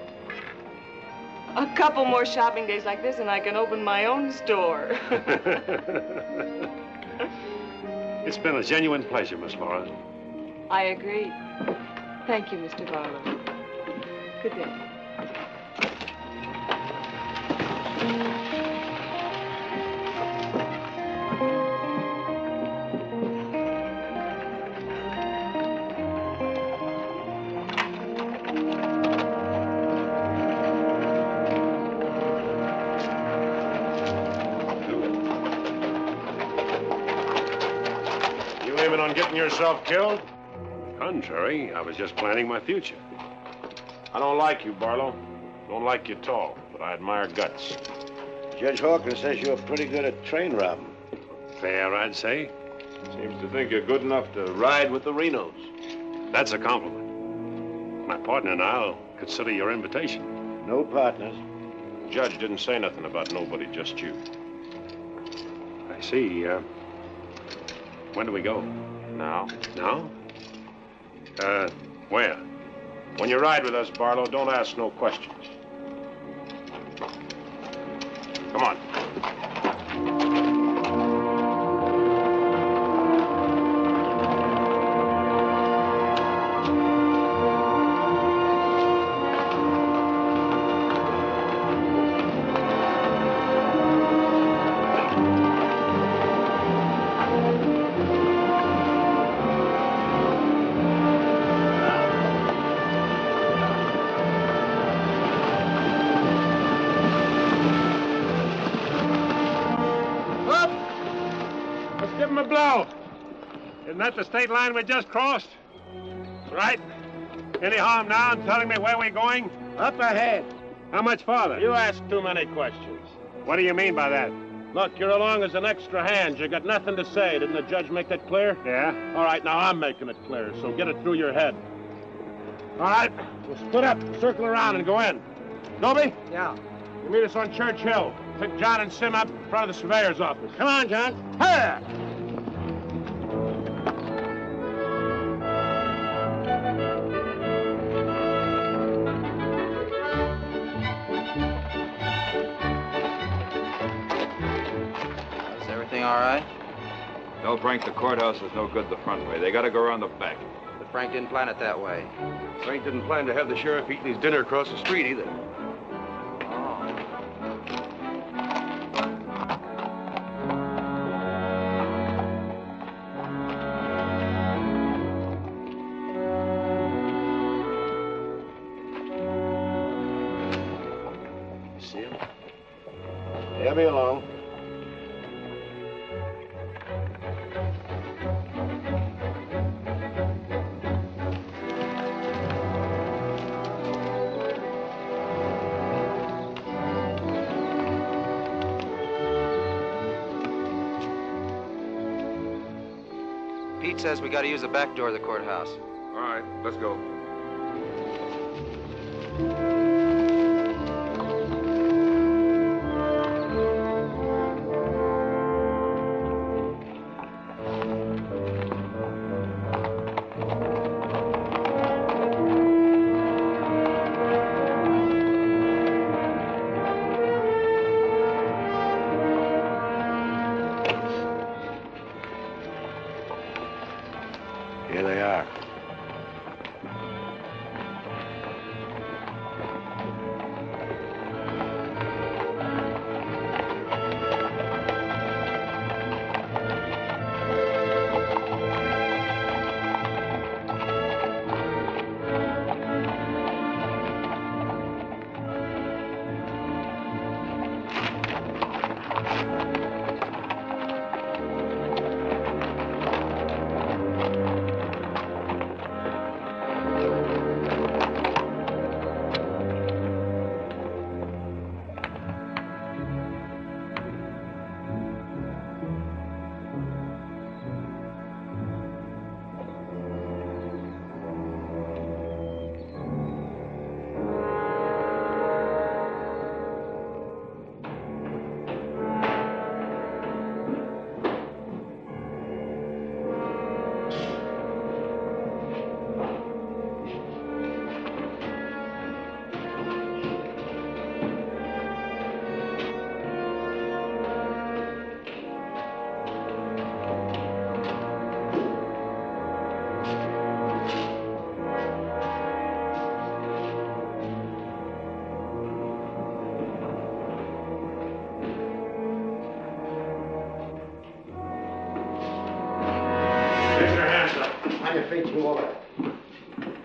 A couple more shopping days like this and I can open my own store. It's been a genuine pleasure, Miss Laura. I agree. Thank you, Mr. Barlow. Good day. On getting yourself killed? Contrary, I was just planning my future. I don't like you, Barlow. Don't like you at all, but I admire guts. Judge Hawkins says you're pretty good at train robbing. Fair, I'd say. Seems to think you're good enough to ride with the Renos. That's a compliment. My partner and I'll consider your invitation. No partners. The judge didn't say nothing about nobody, just you. I see. When do we go? Now? Now? Where? When you ride with us, Barlow, don't ask no questions. Come on. Isn't that the state line we just crossed? Right. Any harm now in telling me where we're going? Up ahead. How much farther? You ask too many questions. What do you mean by that? Look, you're along as an extra hand. You got nothing to say. Didn't the judge make that clear? Yeah. All right, now I'm making it clear, so get it through your head. All right, we'll split up, circle around, and go in. Dobie? Yeah. You meet us on Church Hill. Pick John and Sim up in front of the surveyor's office. Come on, John. Hey! Everything all right? They'll Frank the courthouse is no good the front way. They gotta go around the back. But Frank didn't plan it that way. Frank didn't plan to have the sheriff eating his dinner across the street either. See him? He'll be along. Pete says we gotta use the back door of the courthouse. All right, let's go. Here they are.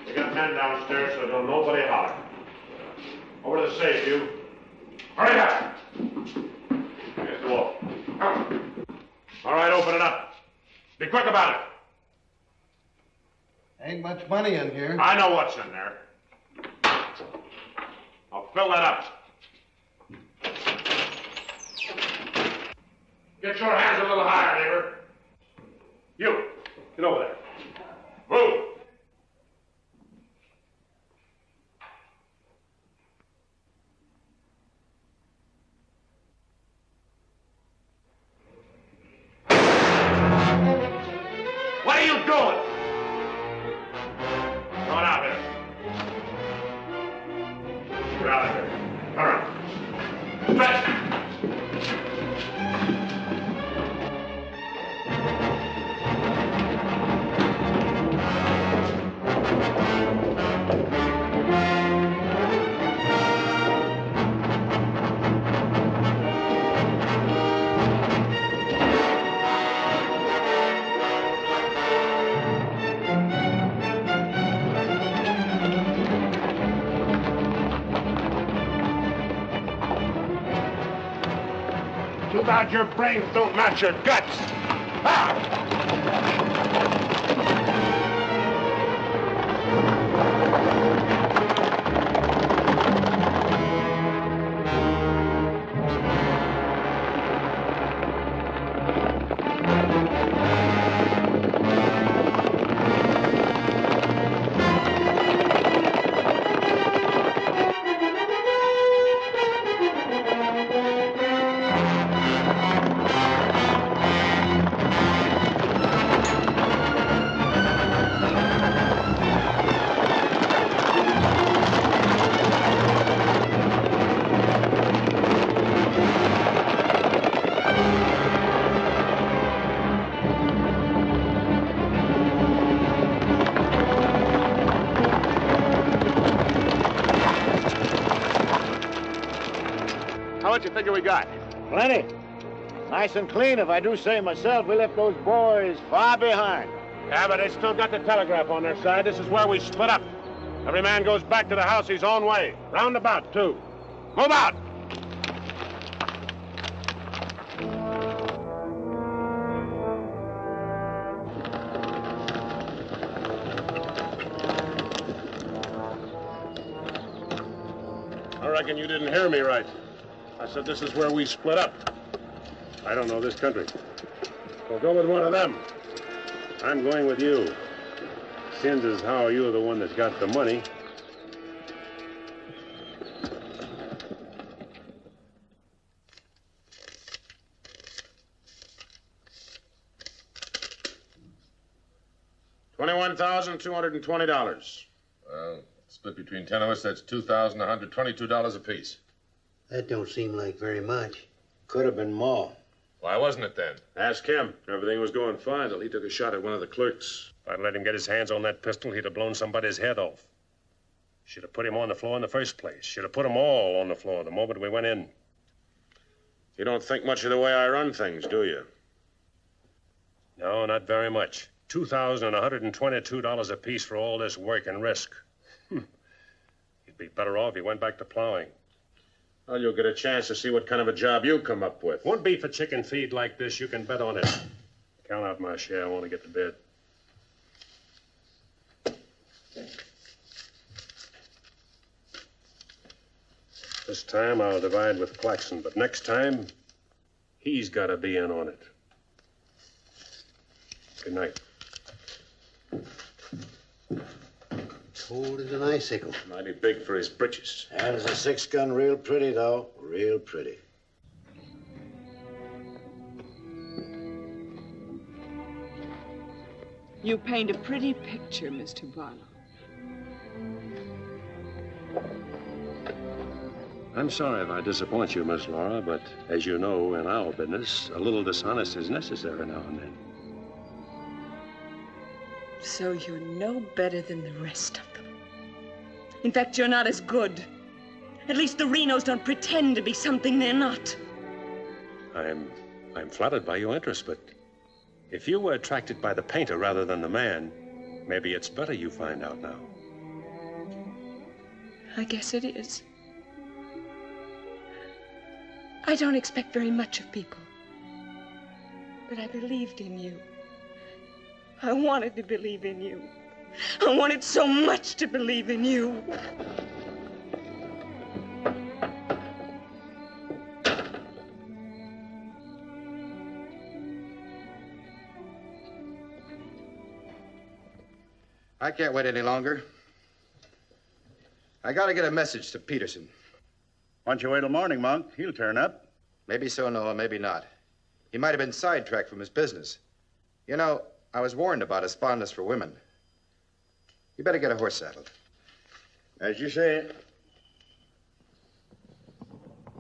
We got men downstairs, so don't nobody holler. Over to the safe, you. Hurry up! Here's the wall. All right, open it up. Be quick about it. Ain't much money in here. I know what's in there. I'll fill that up. Get your hands a little higher, neighbor. You, get over there. Move! What are you doing? Come on out there. Get out of here. All right. Stretch! Too bad your brains don't match your guts. figure we got? Plenty. Nice and clean, if I do say myself. We left those boys far behind. Yeah, but they still got the telegraph on their side. This is where we split up. Every man goes back to the house his own way. Roundabout, too. Move out! I reckon you didn't hear me right. I said this is where we split up. I don't know this country. Well, go with one of them. I'm going with you. Sins is how you're the one that's got the money. $21,220. Well, split between 10 of us, that's $2,122 apiece. That don't seem like very much. Could have been more. Why wasn't it then? Ask him. Everything was going fine till he took a shot at one of the clerks. If I'd let him get his hands on that pistol, he'd have blown somebody's head off. Should have put him on the floor in the first place. Should have put them all on the floor the moment we went in. You don't think much of the way I run things, do you? No, not very much. $2,122 apiece for all this work and risk. You'd be better off if you went back to plowing. Well, you'll get a chance to see what kind of a job you come up with. One beef a chicken feed like this, you can bet on it. Count out my share. I want to get to bed. This time I'll divide with Claxon, but next time, he's got to be in on it. Good night. Cold as an icicle. Mighty big for his britches. That is a 6-gun, real pretty, though. Real pretty. You paint a pretty picture, Mr. Barlow. I'm sorry if I disappoint you, Miss Laura, but as you know, in our business, a little dishonesty is necessary now and then. So you're no better than the rest of them. In fact, you're not as good. At least the Renos don't pretend to be something they're not. I'm flattered by your interest, but if you were attracted by the painter rather than the man, maybe it's better you find out now. I guess it is. I don't expect very much of people, but I believed in you. I wanted to believe in you. I wanted so much to believe in you. I can't wait any longer. I gotta get a message to Peterson. Why don't you wait till morning, Monk? He'll turn up. Maybe so, Noah, maybe not. He might have been sidetracked from his business. You know, I was warned about his fondness for women. You better get a horse saddled. As you say.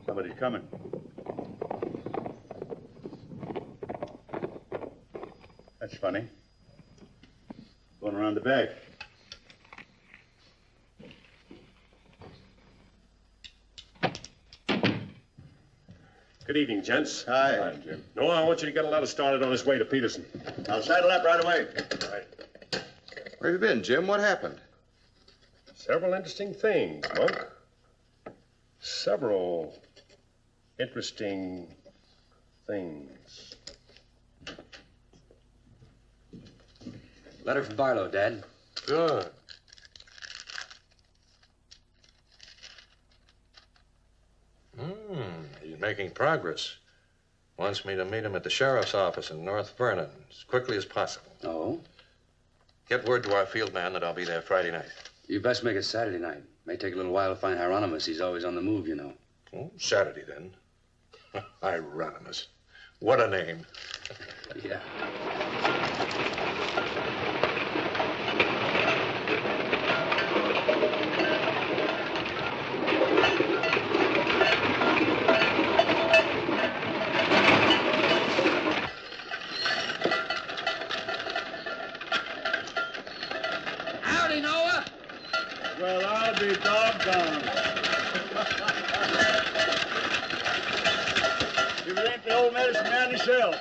Somebody's coming. That's funny. Going around the back. Good evening, gents. Hi. Jim. Noah, I want you to get a letter started on his way to Peterson. I'll saddle up right away. All right. Where have you been, Jim? What happened? Several interesting things, Monk. Several interesting things. Letter from Barlow, Dad. Good. He's making progress. Wants me to meet him at the sheriff's office in North Vernon as quickly as possible. Oh? Get word to our field man that I'll be there Friday night. You best make it Saturday night. May take a little while to find Hieronymus. He's always on the move, you know. Oh, Saturday, then. Hieronymus. What a name. Yeah. Howdy, Noah. Well, I'll be doggone. sell?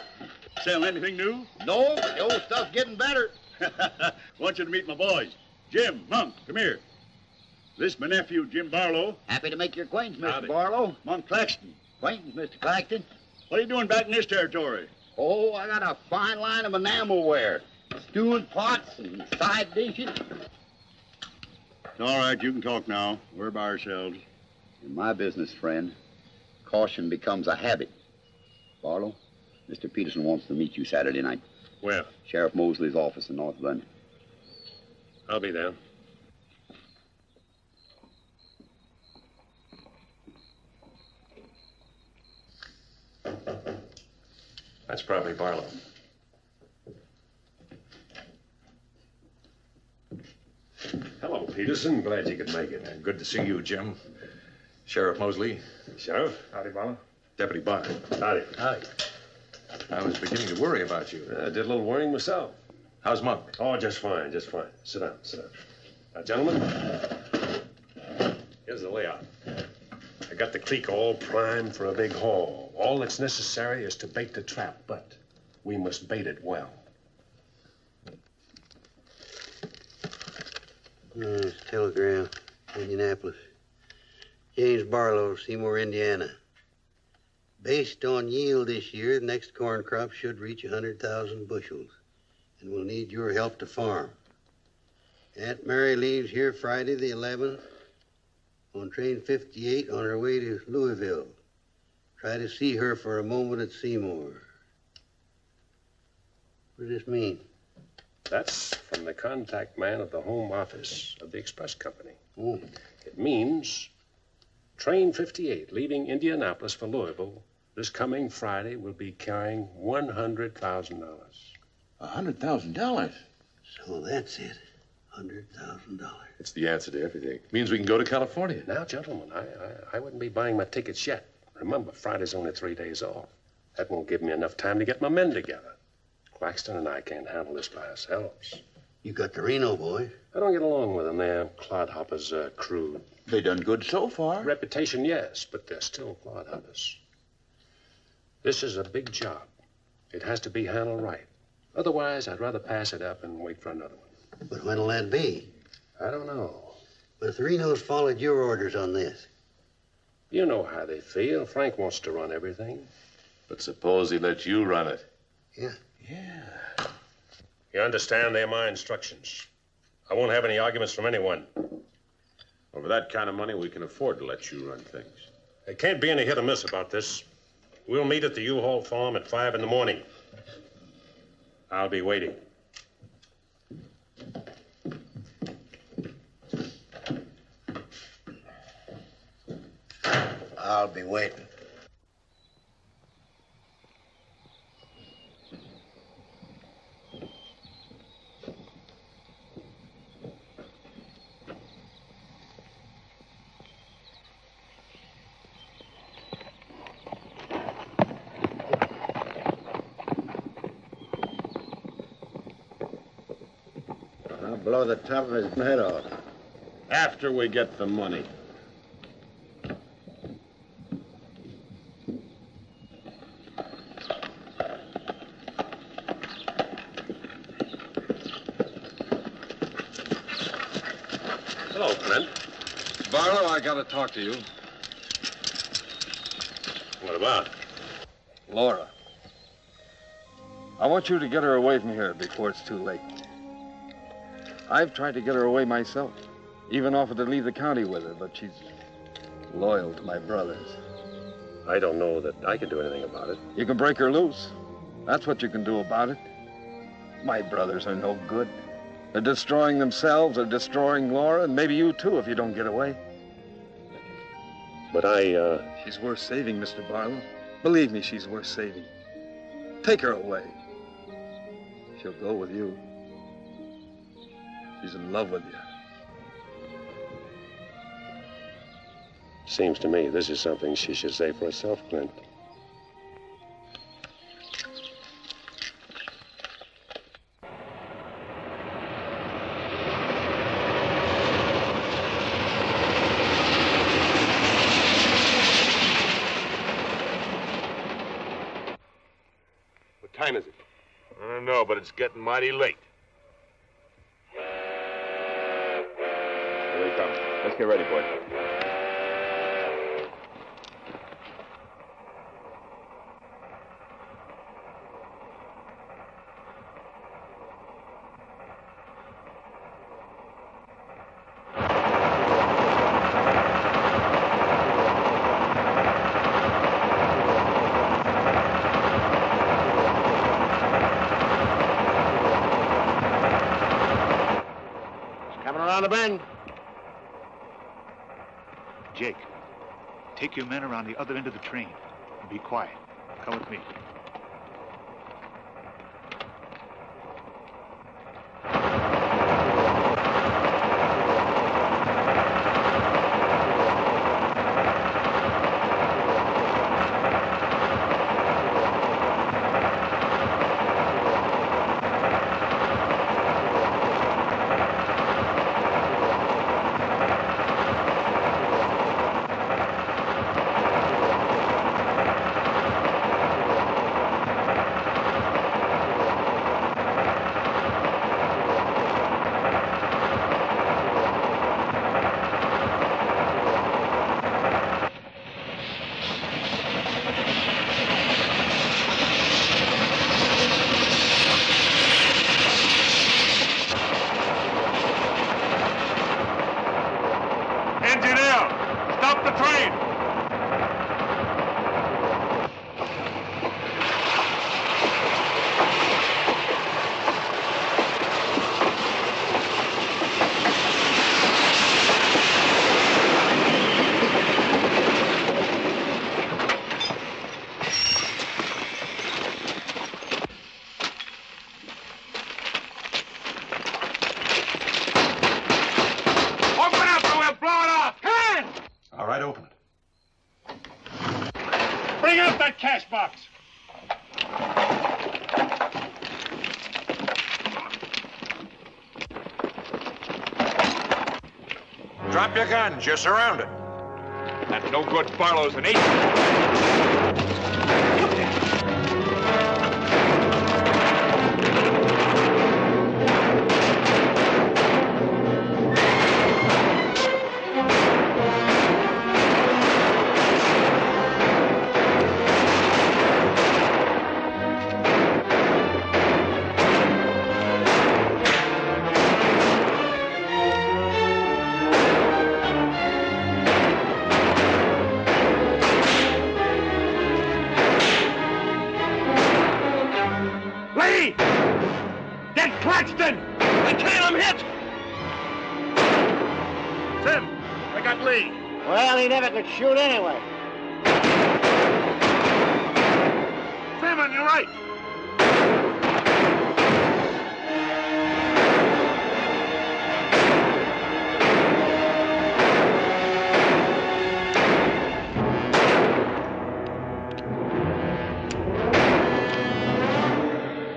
Sell anything new? No, but the old stuff's getting better. Want you to meet my boys. Jim, Monk, come here. This my nephew, Jim Barlow. Happy to make your acquaintance, Mr. Howdy. Barlow. Monk Claxton. Acquaintance, Mr. Claxton. What are you doing back in this territory? Oh, I got a fine line of enamelware. Stewing pots and side dishes. All right, you can talk now. We're by ourselves. In my business, friend, caution becomes a habit. Barlow, Mr. Peterson wants to meet you Saturday night. Where? Sheriff Mosley's office in North Vernon. I'll be there. That's probably Barlow. Hello, Peterson. Glad you could make it. Good to see you, Jim. Sheriff Mosley. Sheriff? Howdy, Barlow. Deputy Barker. Howdy. Howdy. I was beginning to worry about you. I did a little worrying myself. How's Monk? Oh, just fine, just fine. Sit down, sit down. Now, gentlemen, here's the layout. I got the creek all primed for a big haul. All that's necessary is to bait the trap, but we must bait it well. Telegram, Indianapolis. James Barlow, Seymour, Indiana. Based on yield this year, the next corn crop should reach 100,000 bushels, and we'll need your help to farm. Aunt Mary leaves here Friday the 11th on train 58 on her way to Louisville. Try to see her for a moment at Seymour. What does this mean? That's from the contact man of the home office of the express company. Oh. It means train 58 leaving Indianapolis for Louisville this coming Friday will be carrying $100,000. $100,000? So that's it. $100,000. It's the answer to everything. Means we can go to California. Now, gentlemen, I wouldn't be buying my tickets yet. Remember, Friday's only 3 days off. That won't give me enough time to get my men together. Claxton and I can't handle this by ourselves. You got the Reno boys. I don't get along with them. They're clodhoppers, crude. They done good so far. Reputation, yes, but they're still clodhoppers. This is a big job. It has to be handled right. Otherwise, I'd rather pass it up and wait for another one. But when'll that be? I don't know. But if the Renos followed your orders on this. You know how they feel. Frank wants to run everything. But suppose he lets you run it. Yeah. You understand? They're my instructions. I won't have any arguments from anyone. Over that kind of money, we can afford to let you run things. There can't be any hit or miss about this. We'll meet at the U-Haul farm at 5 in the morning. I'll be waiting. I'll be waiting. I'll blow the top of his head off. After we get the money. Hello, Clint. Barlow, I gotta talk to you. What about? Laura. I want you to get her away from here before it's too late. I've tried to get her away myself. Even offered to leave the county with her, but she's loyal to my brothers. I don't know that I can do anything about it. You can break her loose. That's what you can do about it. My brothers are no good. They're destroying themselves, they're destroying Laura, and maybe you too if you don't get away. But She's worth saving, Mr. Barlow. Believe me, she's worth saving. Take her away. She'll go with you. She's in love with you. Seems to me this is something she should say for herself, Clint. time is it? I don't know, but it's getting mighty late. Here we come. Let's get ready, boys. Coming around the bend. Jake, take your men around the other end of the train. And be quiet. Come with me. Engineer, stop the train! All right, open it. Bring out that cash box. Drop your guns. You're surrounded. That no good Barlow's an agent. Well, he never could shoot anyway. Sam, on your right.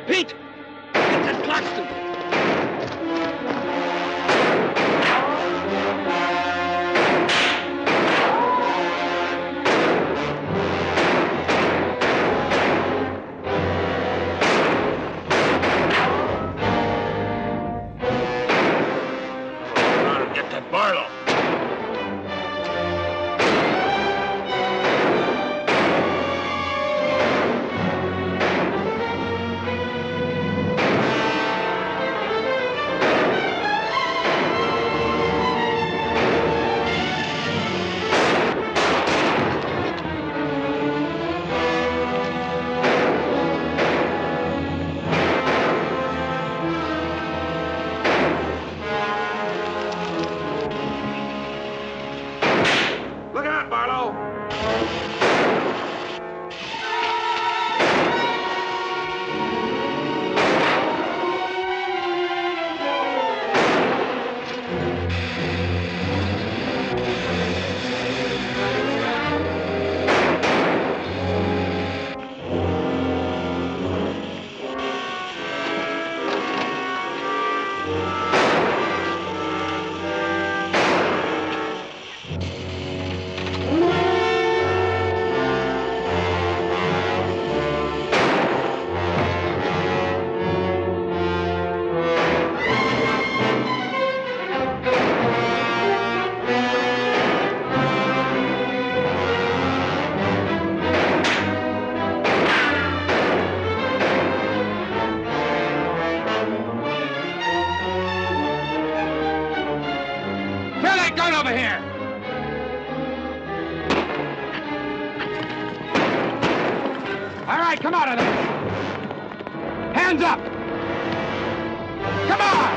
Pete! Get that Claxton! Come out of there! Hands up! Come on!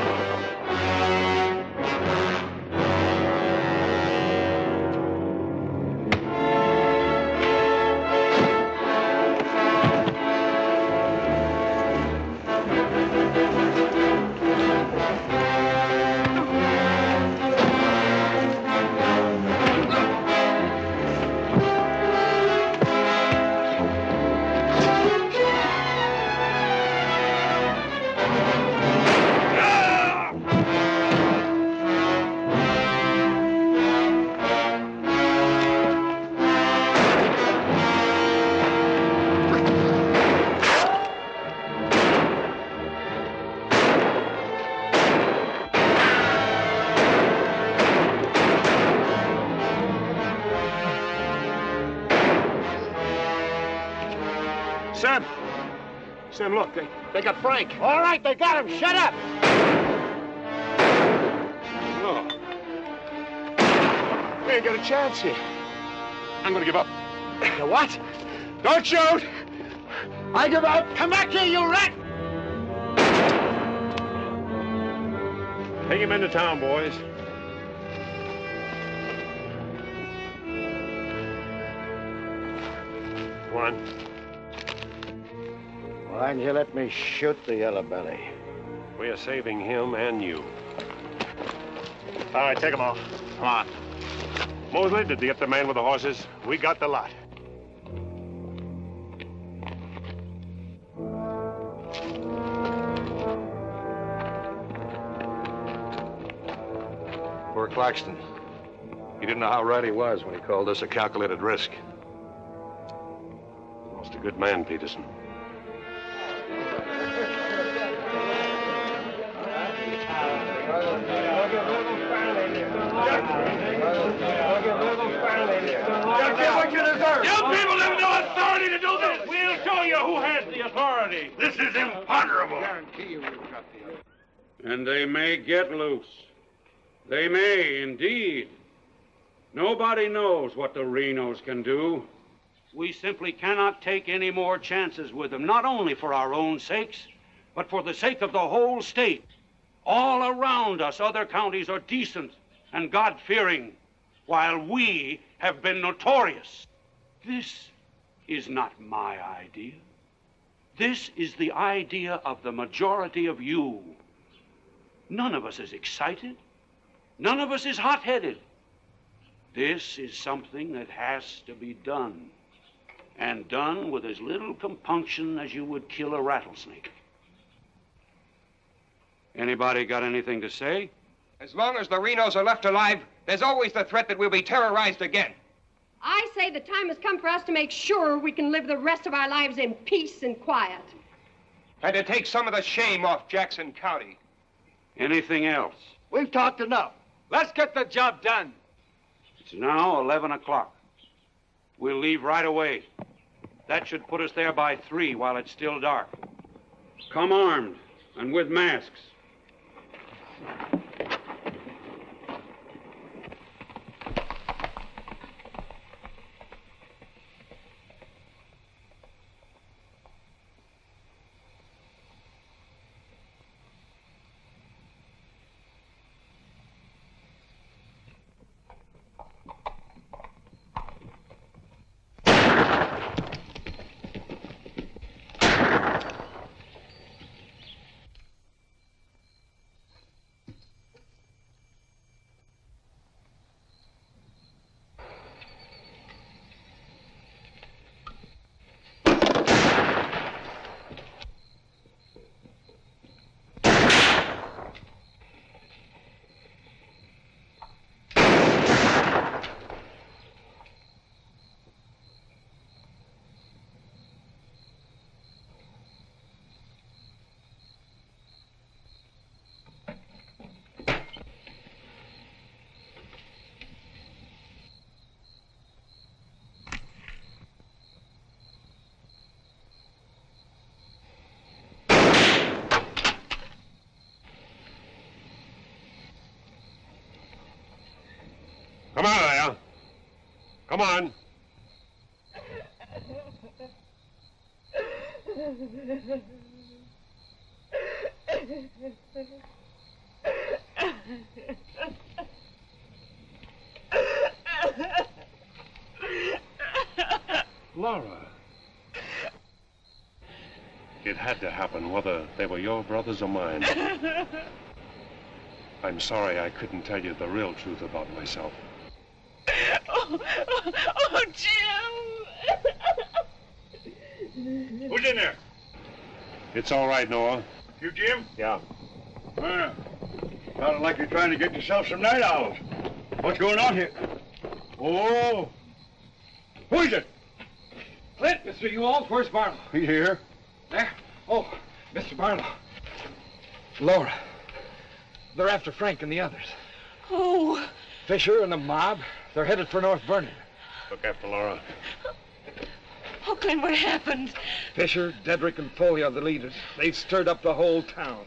Sam, look, they got Frank. All right, they got him. Shut up. No. We ain't got a chance here. I'm gonna give up. You what? Don't shoot! I give up. Come back here, you rat! Take him into town, boys. Come on. Why didn't you let me shoot the yellow belly? We are saving him and you. All right, take him off. Come on. Mosley, did you get the man with the horses? We got the lot. Poor Claxton. He didn't know how right he was when he called this a calculated risk. Lost a good man, Peterson. You people have no authority to do this! We'll show you who has the authority! This is imponderable! And they may get loose. They may, indeed. Nobody knows what the Renos can do. We simply cannot take any more chances with them, not only for our own sakes, but for the sake of the whole state. All around us, other counties are decent and God-fearing, while we have been notorious. This is not my idea. This is the idea of the majority of you. None of us is excited. None of us is hot-headed. This is something that has to be done, and done with as little compunction as you would kill a rattlesnake. Anybody got anything to say? As long as the Renos are left alive, there's always the threat that we'll be terrorized again. I say the time has come for us to make sure we can live the rest of our lives in peace and quiet. And to take some of the shame off Jackson County. Anything else? We've talked enough. Let's get the job done. It's now 11 o'clock. We'll leave right away. That should put us there by 3 while it's still dark. Come armed and with masks. Come on, there. Come on. Laura. It had to happen, whether they were your brothers or mine. I'm sorry I couldn't tell you the real truth about myself. Oh, Jim! Who's in there? It's all right, Noah. You, Jim? Yeah. Sounded like you're trying to get yourself some night owls. What's going on here? Oh. Who is it? Clint, Mr. Ewald, where's Barlow? He's here. There? Oh, Mr. Barlow. Laura. They're after Frank and the others. Oh. Fisher and the mob. They're headed for North Vernon. Look after Laura. Oh, Clint, what happened? Fisher, Dedrick, and Foley are the leaders. They've stirred up the whole town.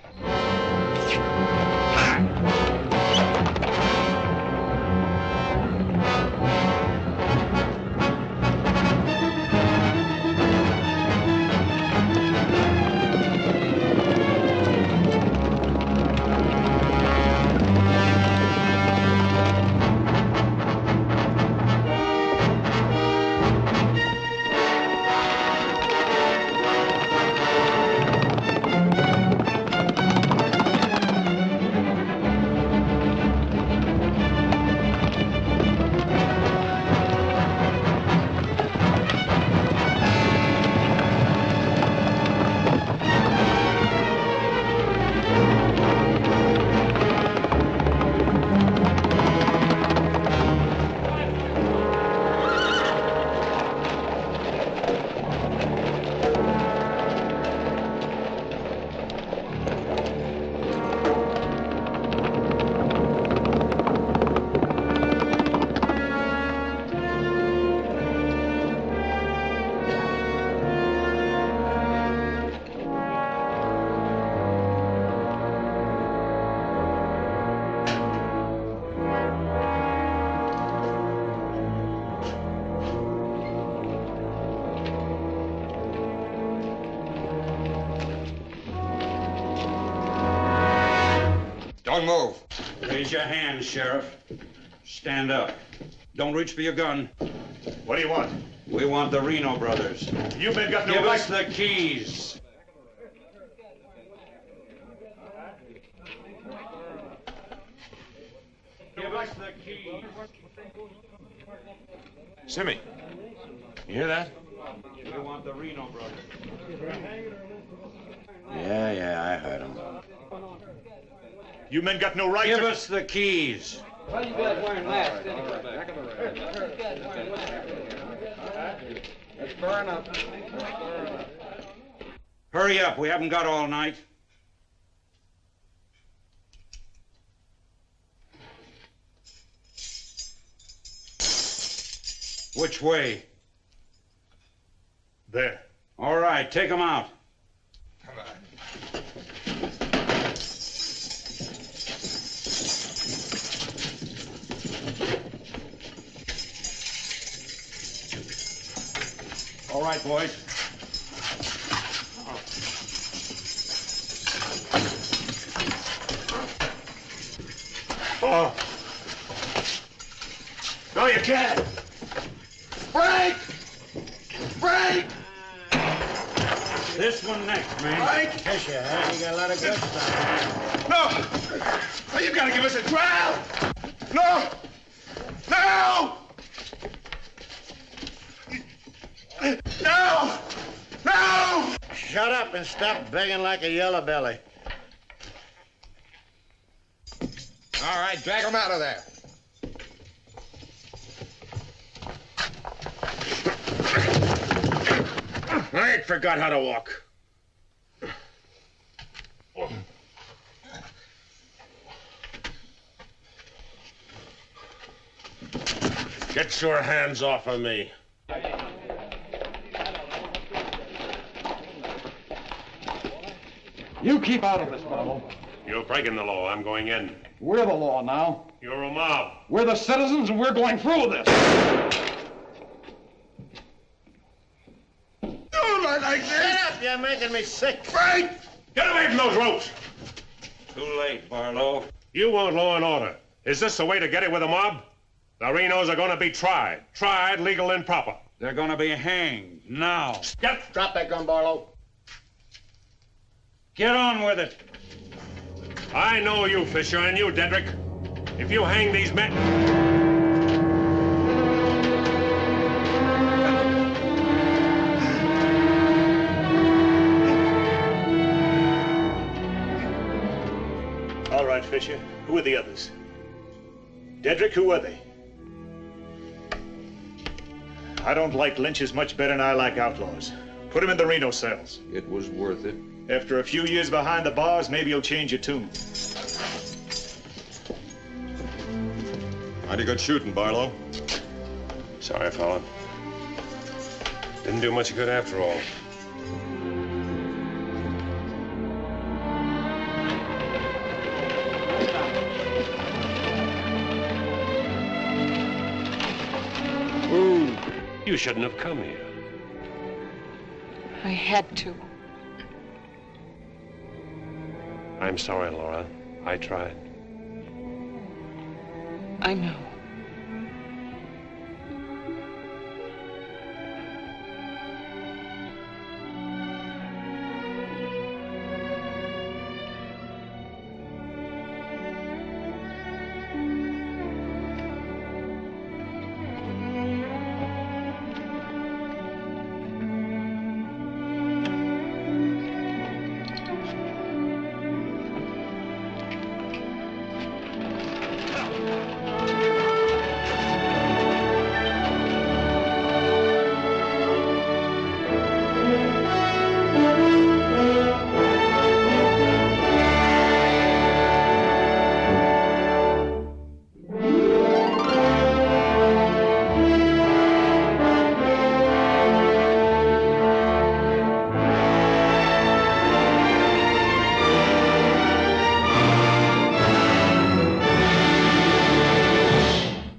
Don't move. Raise your hands, Sheriff. Stand up. Don't reach for your gun. What do you want? We want the Reno Brothers. You men got no Give right. us the keys. Give us the keys. Simmy, you hear that? We want the Reno Brothers. Yeah, I heard him. You men got no right Give to... us the keys. Well, you guys wearing masks anyway. Let's burn up. Hurry up. We haven't got all night. Which way? There. All right, take them out. Come on. All right, boys. Oh. No, you can't. Frank! Frank! This one next, man. Frank! Fisher, huh? You got a lot of good stuff. No! You gotta give us a trial! No! No! No! No! Shut up and stop begging like a yellow belly. All right, drag him out of there. I ain't forgot how to walk. Get your hands off of me. You keep out of this, Barlow. You're breaking the law. I'm going in. We're the law now. You're a mob. We're the citizens, and we're going through with this. Don't like this! Shut up, you're making me sick. Frank! Get away from those ropes! Too late, Barlow. You want law and order. Is this the way to get it with the mob? The Renos are going to be tried. Tried, legal, and proper. They're going to be hanged now. Yep. Drop that gun, Barlow. Get on with it. I know you, Fisher, and you, Dedrick. If you hang these men... All right, Fisher. Who are the others? Dedrick, who are they? I don't like lynches much better than I like outlaws. Put him in the Reno cells. It was worth it. After a few years behind the bars, maybe you'll change your tune. Mighty good shooting, Barlow. Sorry, fella. Didn't do much good after all. You shouldn't have come here. I had to. I'm sorry, Laura. I tried. I know.